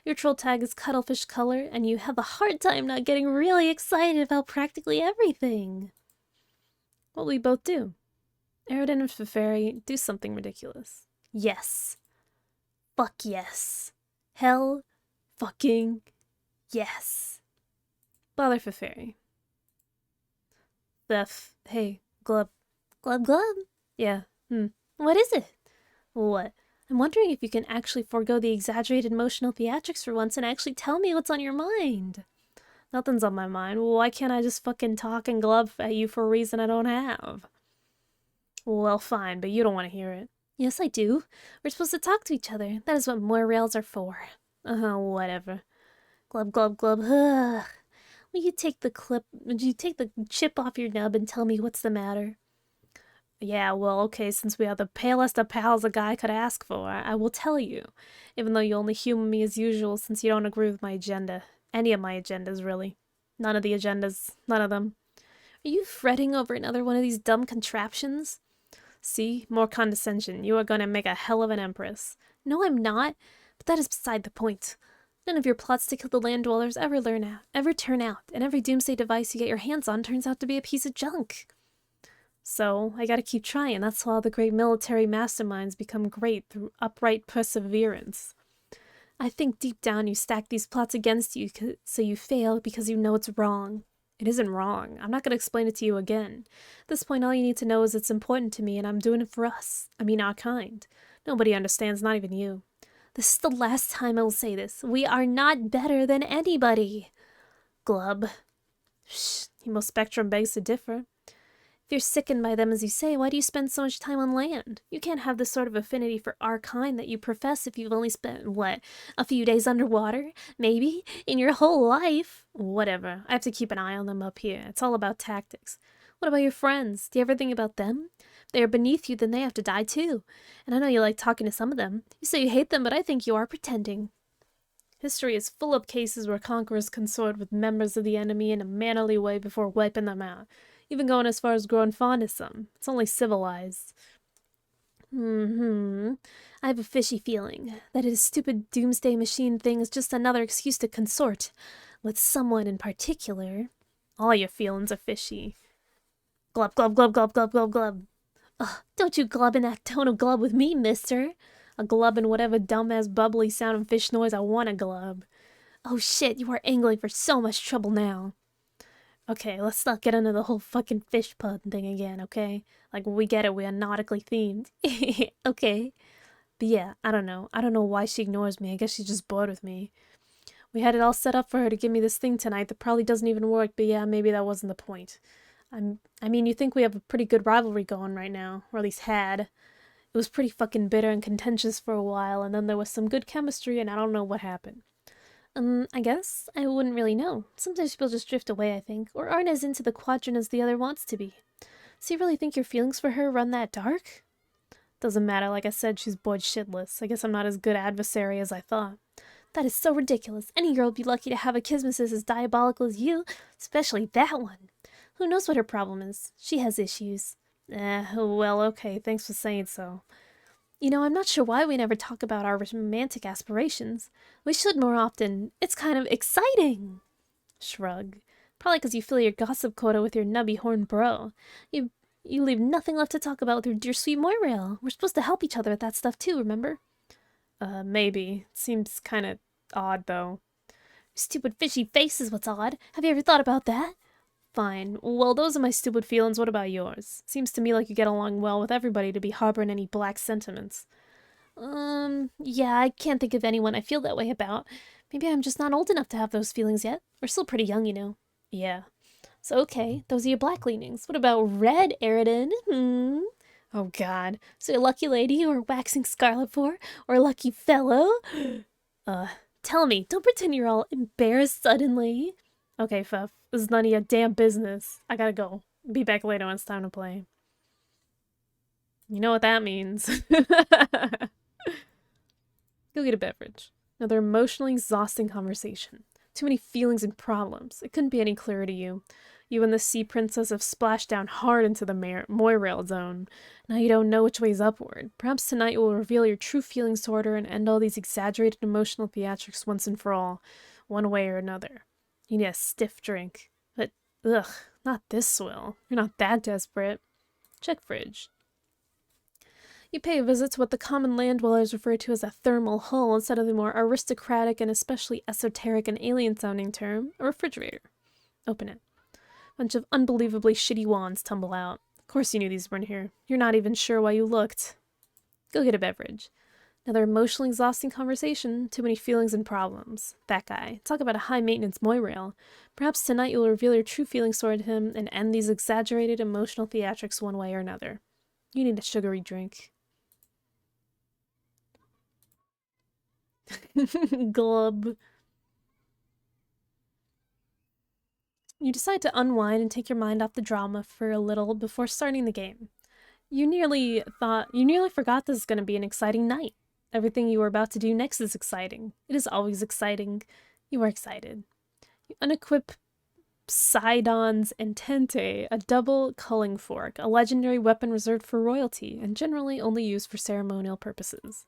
Your troll tag is cuttlefish color, and you have a hard time not getting really excited about practically everything. What will we both do? Eridan and Feferi, do something ridiculous. Yes. Fuck yes. Hell fucking yes. Bother Feferi. Hey, Glub. Glub? Yeah, What is it? What? I'm wondering if you can actually forego the exaggerated emotional theatrics for once and actually tell me what's on your mind. Nothing's on my mind. Why can't I just fucking talk and glove at you for a reason I don't have? Well, fine, but you don't want to hear it. Yes, I do. We're supposed to talk to each other. That is what moirails are for. Whatever. Glub. Ugh. Would you take the chip off your nub and tell me what's the matter? Yeah, well, okay, since we are the palest of pals a guy could ask for, I will tell you, even though you only humor me as usual since you don't agree with my agenda. Any of my agendas, really. None of the agendas. None of them. Are you fretting over another one of these dumb contraptions? See? More condescension. You are going to make a hell of an empress. No, I'm not. But that is beside the point. None of your plots to kill the land dwellers ever turn out, and every doomsday device you get your hands on turns out to be a piece of junk. So, I gotta keep trying. That's how all the great military masterminds become great, through upright perseverance. I think deep down you stack these plots against you so you fail because you know it's wrong. It isn't wrong. I'm not going to explain it to you again. At this point, all you need to know is it's important to me and I'm doing it for us. I mean, our kind. Nobody understands, not even you. This is the last time I will say this. We are not better than anybody. Glub. Shh, Hemo Spectrum begs to differ. If you're sickened by them as you say, why do you spend so much time on land? You can't have the sort of affinity for our kind that you profess if you've only spent, what, a few days underwater? Maybe? In your whole life? Whatever. I have to keep an eye on them up here. It's all about tactics. What about your friends? Do you ever think about them? If they are beneath you, then they have to die too. And I know you like talking to some of them. You say you hate them, but I think you are pretending. History is full of cases where conquerors consort with members of the enemy in a mannerly way before wiping them out. Even going as far as growing fond of some. It's only civilized. I have a fishy feeling that his stupid doomsday machine thing is just another excuse to consort with someone in particular. All your feelings are fishy. Glub, glub, glub, glub, glub, glub, glub. Ugh, don't you glub in that tone of glub with me, mister. A glub in whatever dumbass bubbly sounding fish noise I want to glub. Oh shit, you are angling for so much trouble now. Okay, let's not get into the whole fucking fish pun thing again, okay? Like, we get it, we are nautically themed. Okay. But yeah, I don't know. I don't know why she ignores me. I guess she's just bored with me. We had it all set up for her to give me this thing tonight that probably doesn't even work, but yeah, maybe that wasn't the point. I mean, you think we have a pretty good rivalry going right now, or at least had. It was pretty fucking bitter and contentious for a while, and then there was some good chemistry, and I don't know what happened. I guess I wouldn't really know. Sometimes people just drift away, I think, or aren't as into the quadrant as the other wants to be. So you really think your feelings for her run that dark? Doesn't matter, like I said, she's bored shitless. I guess I'm not as good adversary as I thought. That is so ridiculous. Any girl would be lucky to have a kismistress as diabolical as you, especially that one. Who knows what her problem is? She has issues. Well, okay, thanks for saying so. You know, I'm not sure why we never talk about our romantic aspirations. We should more often. It's kind of exciting. Shrug. Probably because you fill your gossip quota with your nubby horn bro. You leave nothing left to talk about with your dear sweet Moirail. We're supposed to help each other with that stuff too, remember? Maybe. Seems kinda odd, though. Stupid fishy face is what's odd. Have you ever thought about that? Fine. Well, those are my stupid feelings. What about yours? Seems to me like you get along well with everybody to be harboring any black sentiments. Yeah, I can't think of anyone I feel that way about. Maybe I'm just not old enough to have those feelings yet. We're still pretty young, you know. Yeah. So, okay, those are your black leanings. What about red, Eridan? Oh, God. So a lucky lady you are waxing scarlet for? Or a lucky fellow? Tell me. Don't pretend you're all embarrassed suddenly. Okay, Fuff. This is none of your damn business. I gotta go. Be back later when it's time to play. You know what that means. Go get a beverage. Another emotionally exhausting conversation. Too many feelings and problems. It couldn't be any clearer to you. You and the Sea Princess have splashed down hard into the Moirail zone. Now you don't know which way is upward. Perhaps tonight you will reveal your true feelings toward her and end all these exaggerated emotional theatrics once and for all, one way or another. You need a stiff drink. But, ugh, not this swill. You're not that desperate. Check fridge. You pay a visit to what the common land dwellers refer to as a thermal hull instead of the more aristocratic and especially esoteric and alien-sounding term, a refrigerator. Open it. Bunch of unbelievably shitty wands tumble out. Of course you knew these weren't here. You're not even sure why you looked. Go get a beverage. Another emotionally exhausting conversation. Too many feelings and problems. That guy. Talk about a high-maintenance Moirail. Perhaps tonight you'll reveal your true feelings toward him and end these exaggerated emotional theatrics one way or another. You need a sugary drink. Glub. You decide to unwind and take your mind off the drama for a little before starting the game. You nearly forgot this is going to be an exciting night. Everything you are about to do next is exciting. It is always exciting. You are excited. You unequip Sidon's Entente, a double culling fork, a legendary weapon reserved for royalty and generally only used for ceremonial purposes.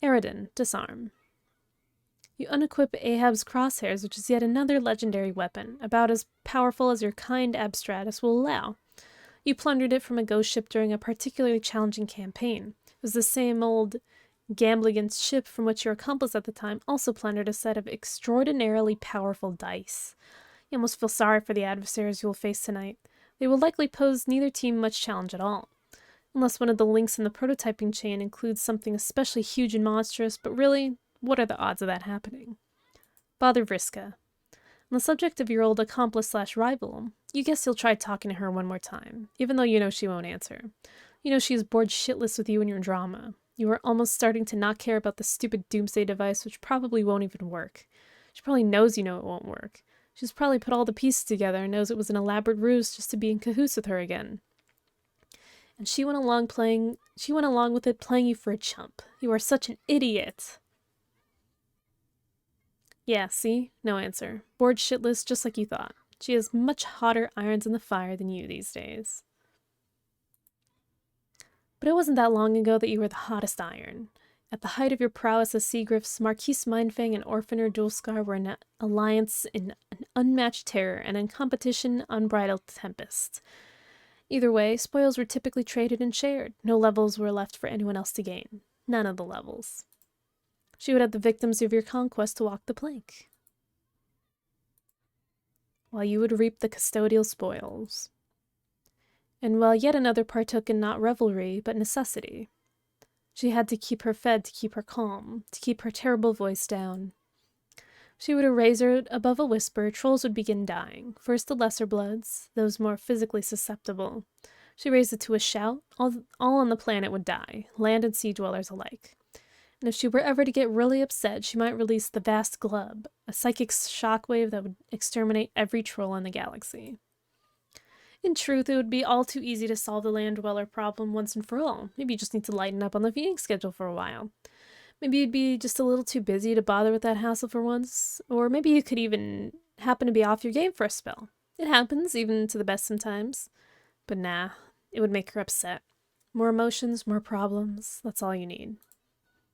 Eridan, disarm. You unequip Ahab's crosshairs, which is yet another legendary weapon, about as powerful as your kind Abstratus will allow. You plundered it from a ghost ship during a particularly challenging campaign. It was the same old Gamble against ship from which your accomplice at the time also plundered a set of extraordinarily powerful dice. You almost feel sorry for the adversaries you will face tonight. They will likely pose neither team much challenge at all. Unless one of the links in the prototyping chain includes something especially huge and monstrous, but really, what are the odds of that happening? Father Vriska. On the subject of your old accomplice/rival, you guess you'll try talking to her one more time, even though you know she won't answer. You know she is bored shitless with you and your drama. You are almost starting to not care about the stupid doomsday device, which probably won't even work. She probably knows you know it won't work. She's probably put all the pieces together and knows it was an elaborate ruse just to be in cahoots with her again. And she went along with it playing you for a chump. You are such an idiot. Yeah, see? No answer. Bored shitless just like you thought. She has much hotter irons in the fire than you these days. But it wasn't that long ago that you were the hottest iron. At the height of your prowess as Seagriff's, Marquise Mindfang and Orphaner Dulscar were an alliance in an unmatched terror and in competition unbridled tempest. Either way, spoils were typically traded and shared. No levels were left for anyone else to gain. None of the levels. She would have the victims of your conquest to walk the plank, while you would reap the custodial spoils. And while yet another partook in not revelry, but necessity. She had to keep her fed to keep her calm, to keep her terrible voice down. She would erase her above a whisper, trolls would begin dying. First the lesser bloods, those more physically susceptible. She raised it to a shout, all on the planet would die, land and sea dwellers alike. And if she were ever to get really upset, she might release the vast glub, a psychic shockwave that would exterminate every troll in the galaxy. In truth, it would be all too easy to solve the land dweller problem once and for all. Maybe you just need to lighten up on the feeding schedule for a while. Maybe you'd be just a little too busy to bother with that hassle for once. Or maybe you could even happen to be off your game for a spell. It happens, even to the best sometimes. But nah, it would make her upset. More emotions, more problems, that's all you need.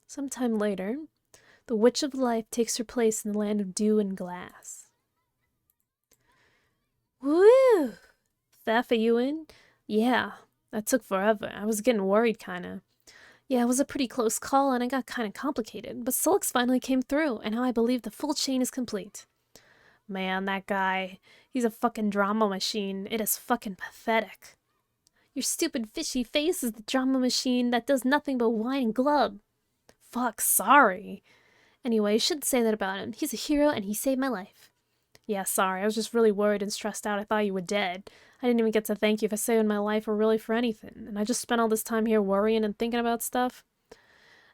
Sometime later, the Witch of Life takes her place in the land of dew and glass. Woo! Theft, are you in? Yeah, that took forever. I was getting worried, kinda. Yeah, it was a pretty close call and it got kinda complicated, but Sulix finally came through, and now I believe the full chain is complete. Man, that guy, he's a fucking drama machine. It is fucking pathetic. Your stupid fishy face is the drama machine that does nothing but whine and glub. Fuck, sorry. Anyway, you shouldn't say that about him. He's a hero and he saved my life. Yeah, sorry, I was just really worried and stressed out. I thought you were dead. I didn't even get to thank you for saving my life or really for anything, and I just spent all this time here worrying and thinking about stuff.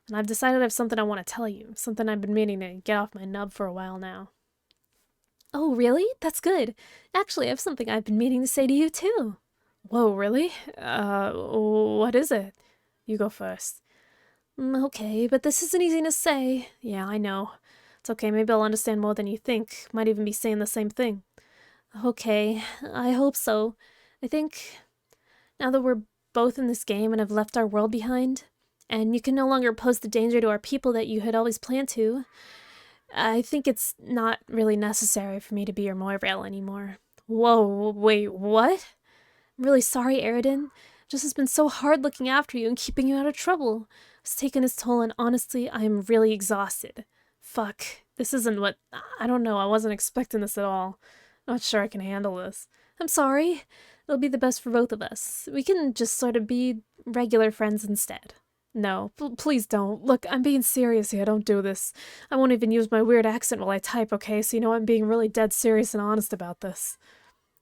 And I've decided I have something I want to tell you, something I've been meaning to get off my nub for a while now. Oh, really? That's good. Actually, I have something I've been meaning to say to you, too. Whoa, really? What is it? You go first. Okay, but this isn't easy to say. Yeah, I know. It's okay, maybe I'll understand more than you think. Might even be saying the same thing. Okay, I hope so. I think now that we're both in this game and have left our world behind, and you can no longer pose the danger to our people that you had always planned to, I think it's not really necessary for me to be your Moirail anymore. Whoa, wait, what? I'm really sorry, Aridin. Just has been so hard looking after you and keeping you out of trouble. It's taken its toll, and honestly, I am really exhausted. Fuck, this isn't what... I don't know, I wasn't expecting this at all. Not sure I can handle this. I'm sorry. It'll be the best for both of us. We can just sort of be regular friends instead. No, please don't. Look, I'm being serious here. Don't do this. I won't even use my weird accent while I type, okay? So you know I'm being really dead serious and honest about this.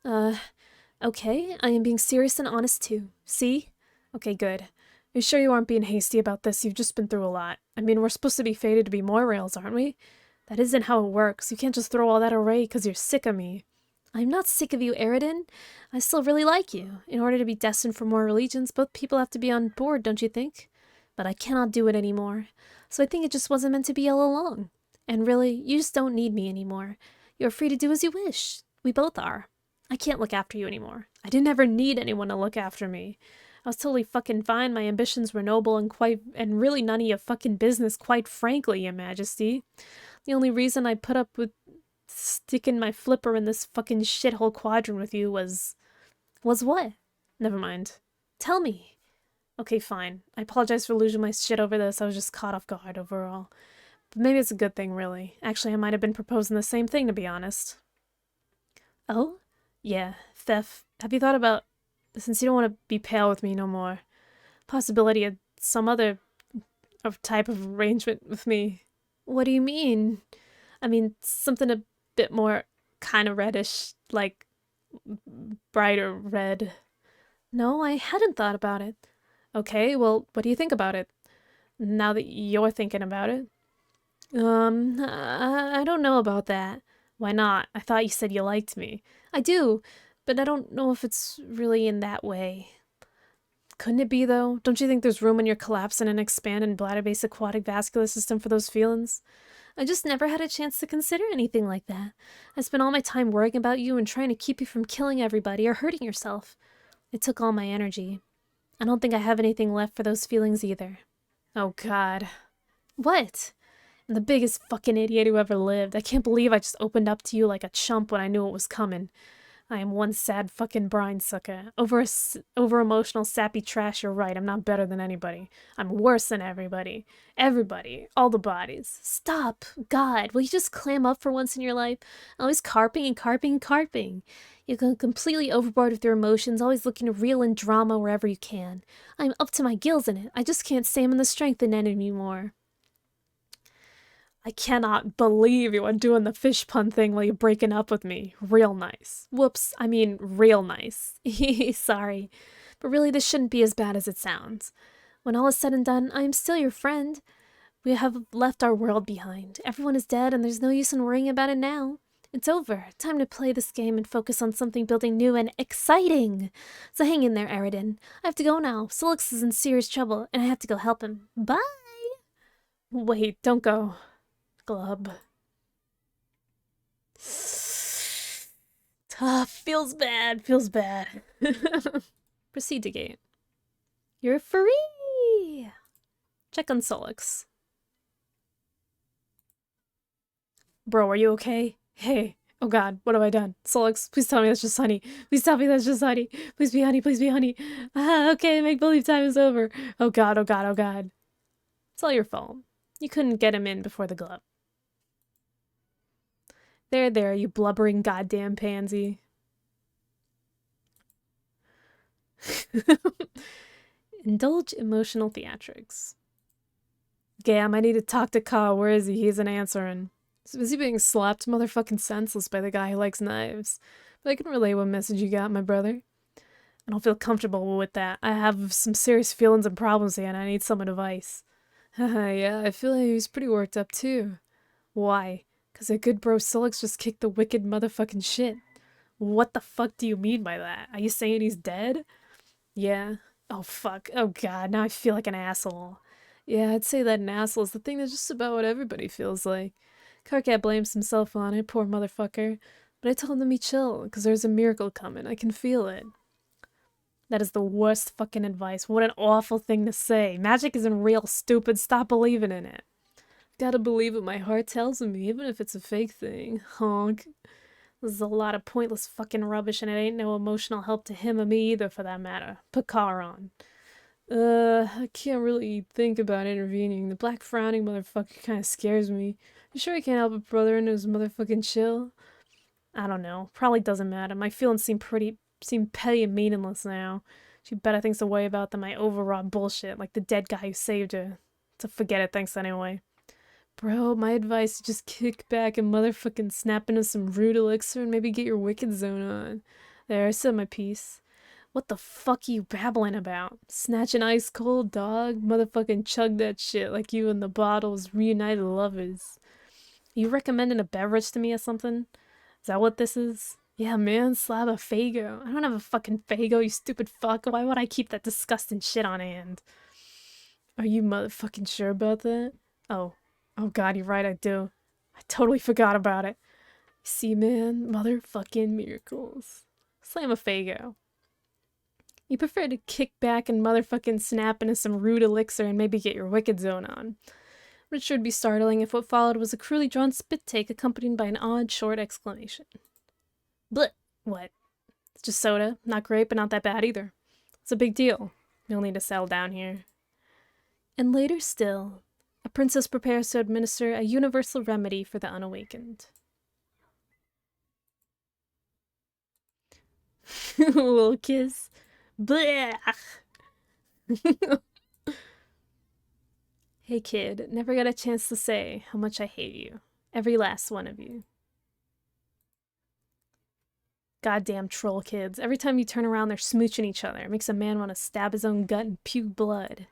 Okay, I am being serious and honest too. See? Okay, good. Are you sure you aren't being hasty about this? You've just been through a lot. I mean, we're supposed to be fated to be Moirails, aren't we? That isn't how it works. You can't just throw all that away because you're sick of me. I'm not sick of you, Aridin. I still really like you. In order to be destined for more allegiance, both people have to be on board, don't you think? But I cannot do it anymore. So I think it just wasn't meant to be all along. And really, you just don't need me anymore. You're free to do as you wish. We both are. I can't look after you anymore. I didn't ever need anyone to look after me. I was totally fucking fine. My ambitions were noble and really none of your fucking business, quite frankly, Your Majesty. The only reason I put up with sticking my flipper in this fucking shithole quadrant with you was what? Never mind. Tell me. Okay, fine. I apologize for losing my shit over this. I was just caught off guard overall. But maybe it's a good thing, really. Actually, I might have been proposing the same thing, to be honest. Oh? Yeah, Steph, have you thought about, since you don't want to be pale with me no more, possibility of some other type of arrangement with me? What do you mean? I mean, something a bit more kind of reddish, like brighter red. No, I hadn't thought about it. Okay, well, what do you think about it? Now that you're thinking about it. I don't know about that. Why not? I thought you said you liked me. I do, but I don't know if it's really in that way. Couldn't it be, though? Don't you think there's room in your collapsing and expanding bladder-based aquatic vascular system for those feelings? I just never had a chance to consider anything like that. I spent all my time worrying about you and trying to keep you from killing everybody or hurting yourself. It took all my energy. I don't think I have anything left for those feelings either. Oh, God. What? I'm the biggest fucking idiot who ever lived. I can't believe I just opened up to you like a chump when I knew it was coming. I am one sad fucking brine sucker. Over-emotional, sappy trash, you're right. I'm not better than anybody. I'm worse than everybody. Everybody. All the bodies. Stop. God, will you just clam up for once in your life? Always carping and carping and carping. You go completely overboard with your emotions, always looking to reel in drama wherever you can. I'm up to my gills in it. I just can't summon the strength in it anymore. I cannot believe you are doing the fish pun thing while you're breaking up with me. Real nice. Whoops, I mean real nice. Sorry. But really, this shouldn't be as bad as it sounds. When all is said and done, I am still your friend. We have left our world behind. Everyone is dead and there's no use in worrying about it now. It's over. Time to play this game and focus on something building new and exciting. So hang in there, Eridan. I have to go now. Solix is in serious trouble and I have to go help him. Bye! Wait, don't go. Glub. Tough. Feels bad. Feels bad. Proceed to gate. You're free! Check on Solix. Bro, are you okay? Hey. Oh god, what have I done? Solix, please tell me that's just honey. Please tell me that's just honey. Please be honey, please be honey. Ah, okay, make believe time is over. Oh god, oh god, oh god. It's all your fault. You couldn't get him in before the glove. There, you blubbering goddamn pansy. Indulge emotional theatrics. Gam, I need to talk to Ka. Where is he? He isn't answering. Is he being slapped motherfucking senseless by the guy who likes knives? But I can relay what message you got, my brother. I don't feel comfortable with that. I have some serious feelings and problems here, and I need some advice. Yeah, I feel like he's pretty worked up, too. Why? Because a good bro Solix just kicked the wicked motherfucking shit. What the fuck do you mean by that? Are you saying he's dead? Yeah. Oh fuck. Oh god, now I feel like an asshole. Yeah, I'd say that an asshole is the thing that's just about what everybody feels like. Karkat blames himself on it, poor motherfucker. But I told him to be chill, because there's a miracle coming. I can feel it. That is the worst fucking advice. What an awful thing to say. Magic isn't real, stupid. Stop believing in it. Gotta believe what my heart tells me, even if it's a fake thing. Honk. This is a lot of pointless fucking rubbish, and it ain't no emotional help to him or me either, for that matter. Pakar on. I can't really think about intervening. The black frowning motherfucker kinda scares me. You sure you can't help a brother and his motherfucking chill? I don't know. Probably doesn't matter. My feelings seem petty and meaningless now. She better thinks a way about than my overwrought bullshit, like the dead guy who saved her. So forget it, thanks anyway. Bro, my advice is just kick back and motherfucking snap into some root elixir and maybe get your wicked zone on. There, I said my piece. What the fuck are you babbling about? Snatch an ice cold dog? Motherfucking chug that shit like you and the bottle's reunited lovers. You recommending a beverage to me or something? Is that what this is? Yeah, man, slab a Fago. I don't have a fucking Fago, you stupid fuck. Why would I keep that disgusting shit on hand? Are you motherfucking sure about that? Oh. Oh god, you're right, I do. I totally forgot about it. See, man, motherfucking miracles. Slam a Fago. You prefer to kick back and motherfucking snap into some rude elixir and maybe get your wicked zone on. But it should be startling if what followed was a cruelly drawn spit take accompanied by an odd, short exclamation. Bleh! What? It's just soda. Not great, but not that bad either. It's a big deal. You'll need to settle down here. And later still, a princess prepares to administer a universal remedy for the unawakened. A little kiss. Blech! Hey kid, never got a chance to say how much I hate you. Every last one of you. Goddamn troll kids. Every time you turn around, they're smooching each other. It makes a man want to stab his own gut and puke blood.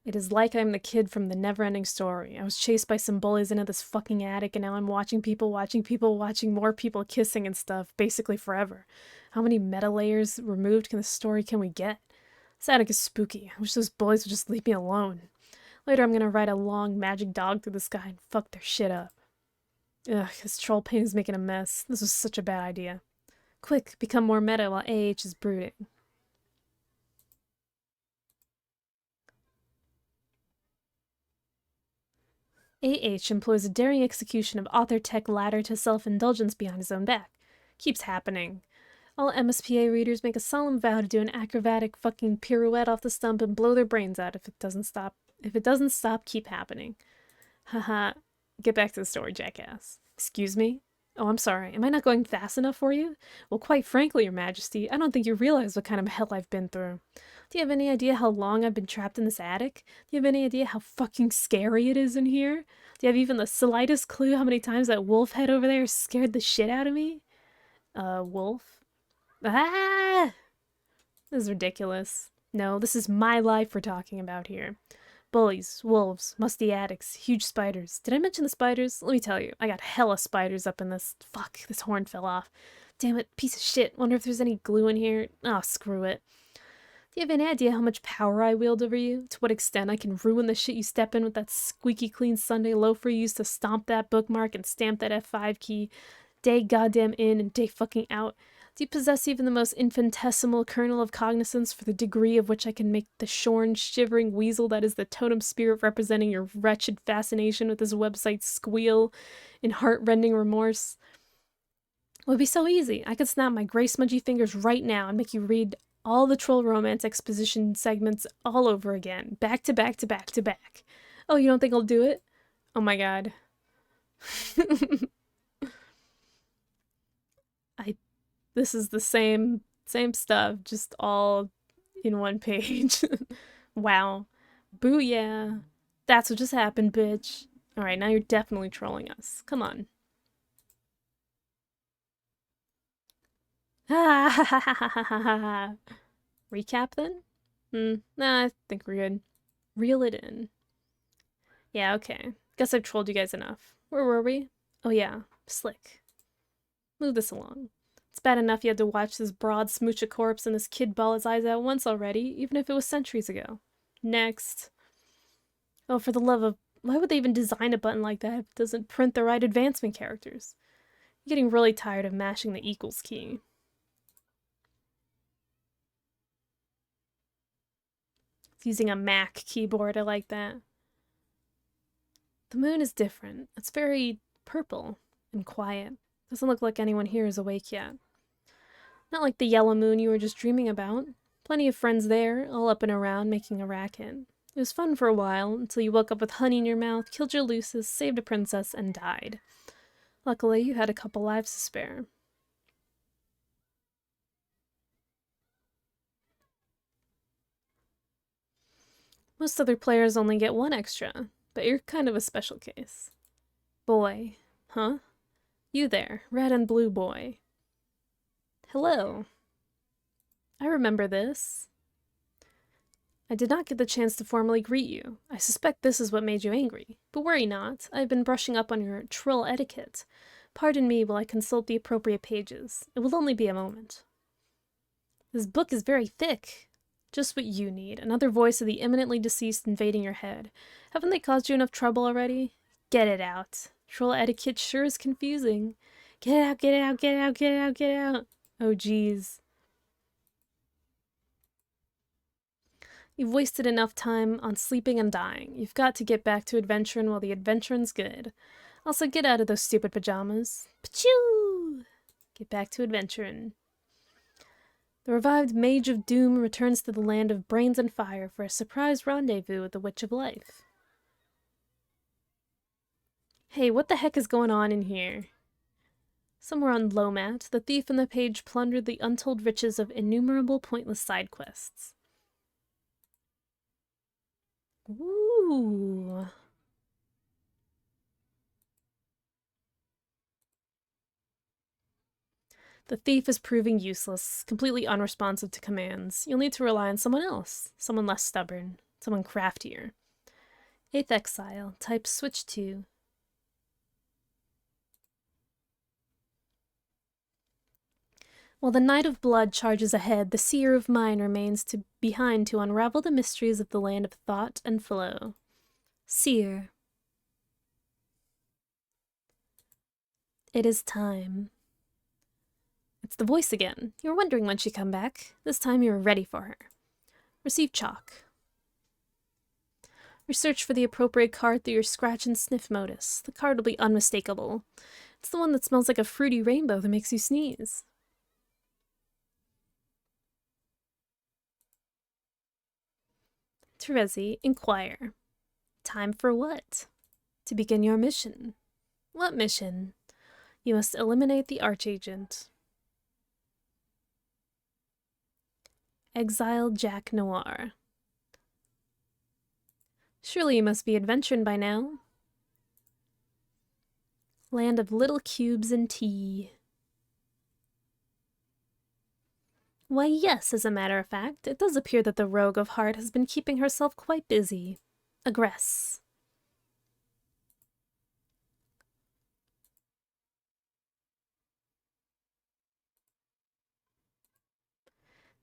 It is like I'm the kid from the never-ending story. I was chased by some bullies into this fucking attic, and now I'm watching more people kissing and stuff, basically forever. How many meta layers removed can this story can we get? This attic is spooky. I wish those bullies would just leave me alone. Later I'm gonna ride a long magic dog through the sky and fuck their shit up. Ugh, this troll pain is making a mess. This was such a bad idea. Quick, become more meta while AH is brooding. AH employs a daring execution of author tech ladder to self-indulgence behind his own back. Keeps happening. All MSPA readers make a solemn vow to do an acrobatic fucking pirouette off the stump and blow their brains out if it doesn't stop. If it doesn't stop, keep happening. Haha. Get back to the story, jackass. Excuse me? Oh, I'm sorry. Am I not going fast enough for you? Well, quite frankly, Your Majesty, I don't think you realize what kind of hell I've been through. Do you have any idea how long I've been trapped in this attic? Do you have any idea how fucking scary it is in here? Do you have even the slightest clue how many times that wolf head over there scared the shit out of me? Wolf? Ah! This is ridiculous. No, this is my life we're talking about here. Bullies, wolves, musty attics, huge spiders. Did I mention the spiders? Let me tell you, I got hella spiders up in this. Fuck, this horn fell off. Damn it, piece of shit. Wonder if there's any glue in here. Oh, screw it. Do you have any idea how much power I wield over you? To what extent I can ruin the shit you step in with that squeaky clean Sunday loafer you used to stomp that bookmark and stamp that F5 key day goddamn in and day fucking out? Do you possess even the most infinitesimal kernel of cognizance for the degree of which I can make the shorn, shivering weasel that is the totem spirit representing your wretched fascination with this website squeal in heart-rending remorse? It would be so easy. I could snap my gray smudgy fingers right now and make you read all the troll romance exposition segments all over again, back to back to back to back. Oh, you don't think I'll do it? Oh my god. This is the same stuff, just all in one page. Wow. Booyah. That's what just happened, bitch. Alright, now you're definitely trolling us. Come on. Recap then? Nah, I think we're good. Reel it in. Yeah, okay. Guess I've trolled you guys enough. Where were we? Oh yeah, Slick. Move this along. It's bad enough you had to watch this broad smooch a corpse and this kid bawl his eyes out once already, even if it was centuries ago. Next. Oh, for the love of... Why would they even design a button like that if it doesn't print the right advancement characters? I'm getting really tired of mashing the equals key. It's using a Mac keyboard, I like that. The moon is different. It's very purple and quiet. Doesn't look like anyone here is awake yet. Not like the yellow moon you were just dreaming about. Plenty of friends there, all up and around, making a racket. It was fun for a while, until you woke up with honey in your mouth, killed your Lucis, saved a princess, and died. Luckily, you had a couple lives to spare. Most other players only get one extra, but you're kind of a special case. Boy. Huh? You there, red and blue boy. Hello. I remember this. I did not get the chance to formally greet you. I suspect this is what made you angry. But worry not, I have been brushing up on your troll etiquette. Pardon me while I consult the appropriate pages. It will only be a moment. This book is very thick. Just what you need. Another voice of the imminently deceased invading your head. Haven't they caused you enough trouble already? Get it out. Troll etiquette sure is confusing. Get it out, get it out, get it out, get it out, get it out. Oh, geez. You've wasted enough time on sleeping and dying. You've got to get back to adventuring while the adventuring's good. Also, get out of those stupid pajamas. Pachoo! Get back to adventuring. The revived Mage of Doom returns to the land of brains and fire for a surprise rendezvous with the Witch of Life. Hey, what the heck is going on in here? Somewhere on Lomat, the thief and the page plundered the untold riches of innumerable pointless side quests. Ooh. The thief is proving useless, completely unresponsive to commands. You'll need to rely on someone else, someone less stubborn, someone craftier. 8th Exile, type switch to. While the Knight of Blood charges ahead, the Seer of Mine remains behind to unravel the mysteries of the land of thought and flow. Seer. It is time. It's the voice again. You were wondering when she'd come back. This time you were ready for her. Receive chalk. Research for the appropriate card through your scratch and sniff modus. The card will be unmistakable. It's the one that smells like a fruity rainbow that makes you sneeze. Terezi, inquire. Time for what? To begin your mission. What mission? You must eliminate the Archagent. Exile Jack Noir. Surely you must be adventuring by now. Land of little cubes and tea. Why, yes, as a matter of fact, it does appear that the Rogue of Heart has been keeping herself quite busy. Aggress.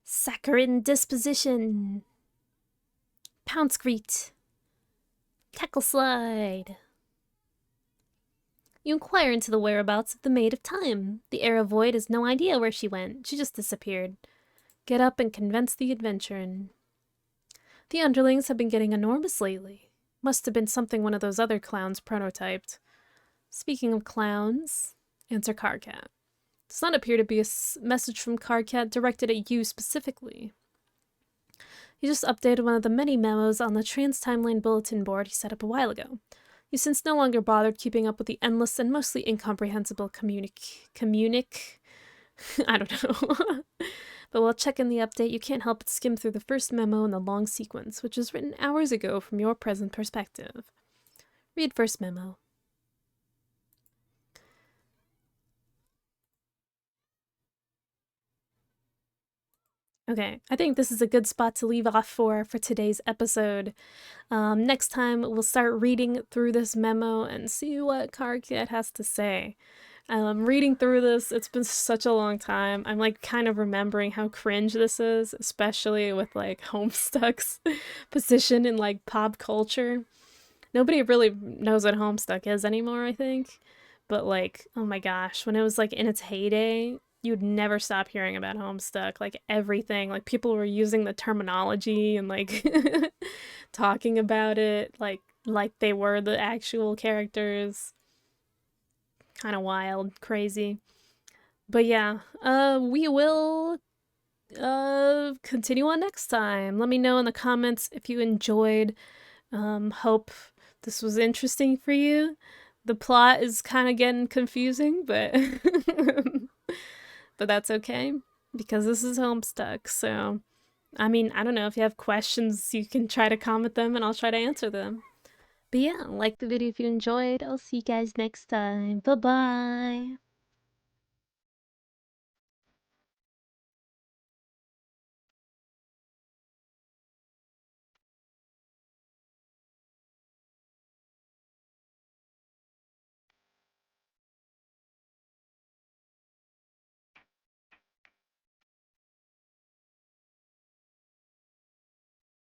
Saccharine disposition. Pounce greet. Cackle slide. You inquire into the whereabouts of the Maid of Time. The Heir of Void has no idea where she went. She just disappeared. Get up and convince the adventurer. The underlings have been getting enormous lately. Must have been something one of those other clowns prototyped. Speaking of clowns, answer Cardcat. Does not appear to be a message from Cardcat directed at you specifically. He just updated one of the many memos on the trans-timeline bulletin board he set up a while ago. You since no longer bothered keeping up with the endless and mostly incomprehensible I don't know. But while checking the update, you can't help but skim through the first memo in the long sequence, which was written hours ago from your present perspective. Read first memo. Okay, I think this is a good spot to leave off for today's episode. Next time, we'll start reading through this memo and see what Cardcat has to say. Reading through this, it's been such a long time. I'm like kind of remembering how cringe this is, especially with like Homestuck's position in like pop culture. Nobody really knows what Homestuck is anymore, I think. But like, oh my gosh, when it was like in its heyday, you'd never stop hearing about Homestuck. Like everything, like people were using the terminology and like talking about it like they were the actual characters. Kind of wild, crazy. But yeah, we will continue on next time. Let me know in the comments if you enjoyed. Hope this was interesting for you. The plot is kind of getting confusing, but but that's okay because this is Homestuck. So, I mean, I don't know if you have questions, you can try to comment them and I'll try to answer them. But yeah, like the video if you enjoyed. I'll see you guys next time. Bye-bye.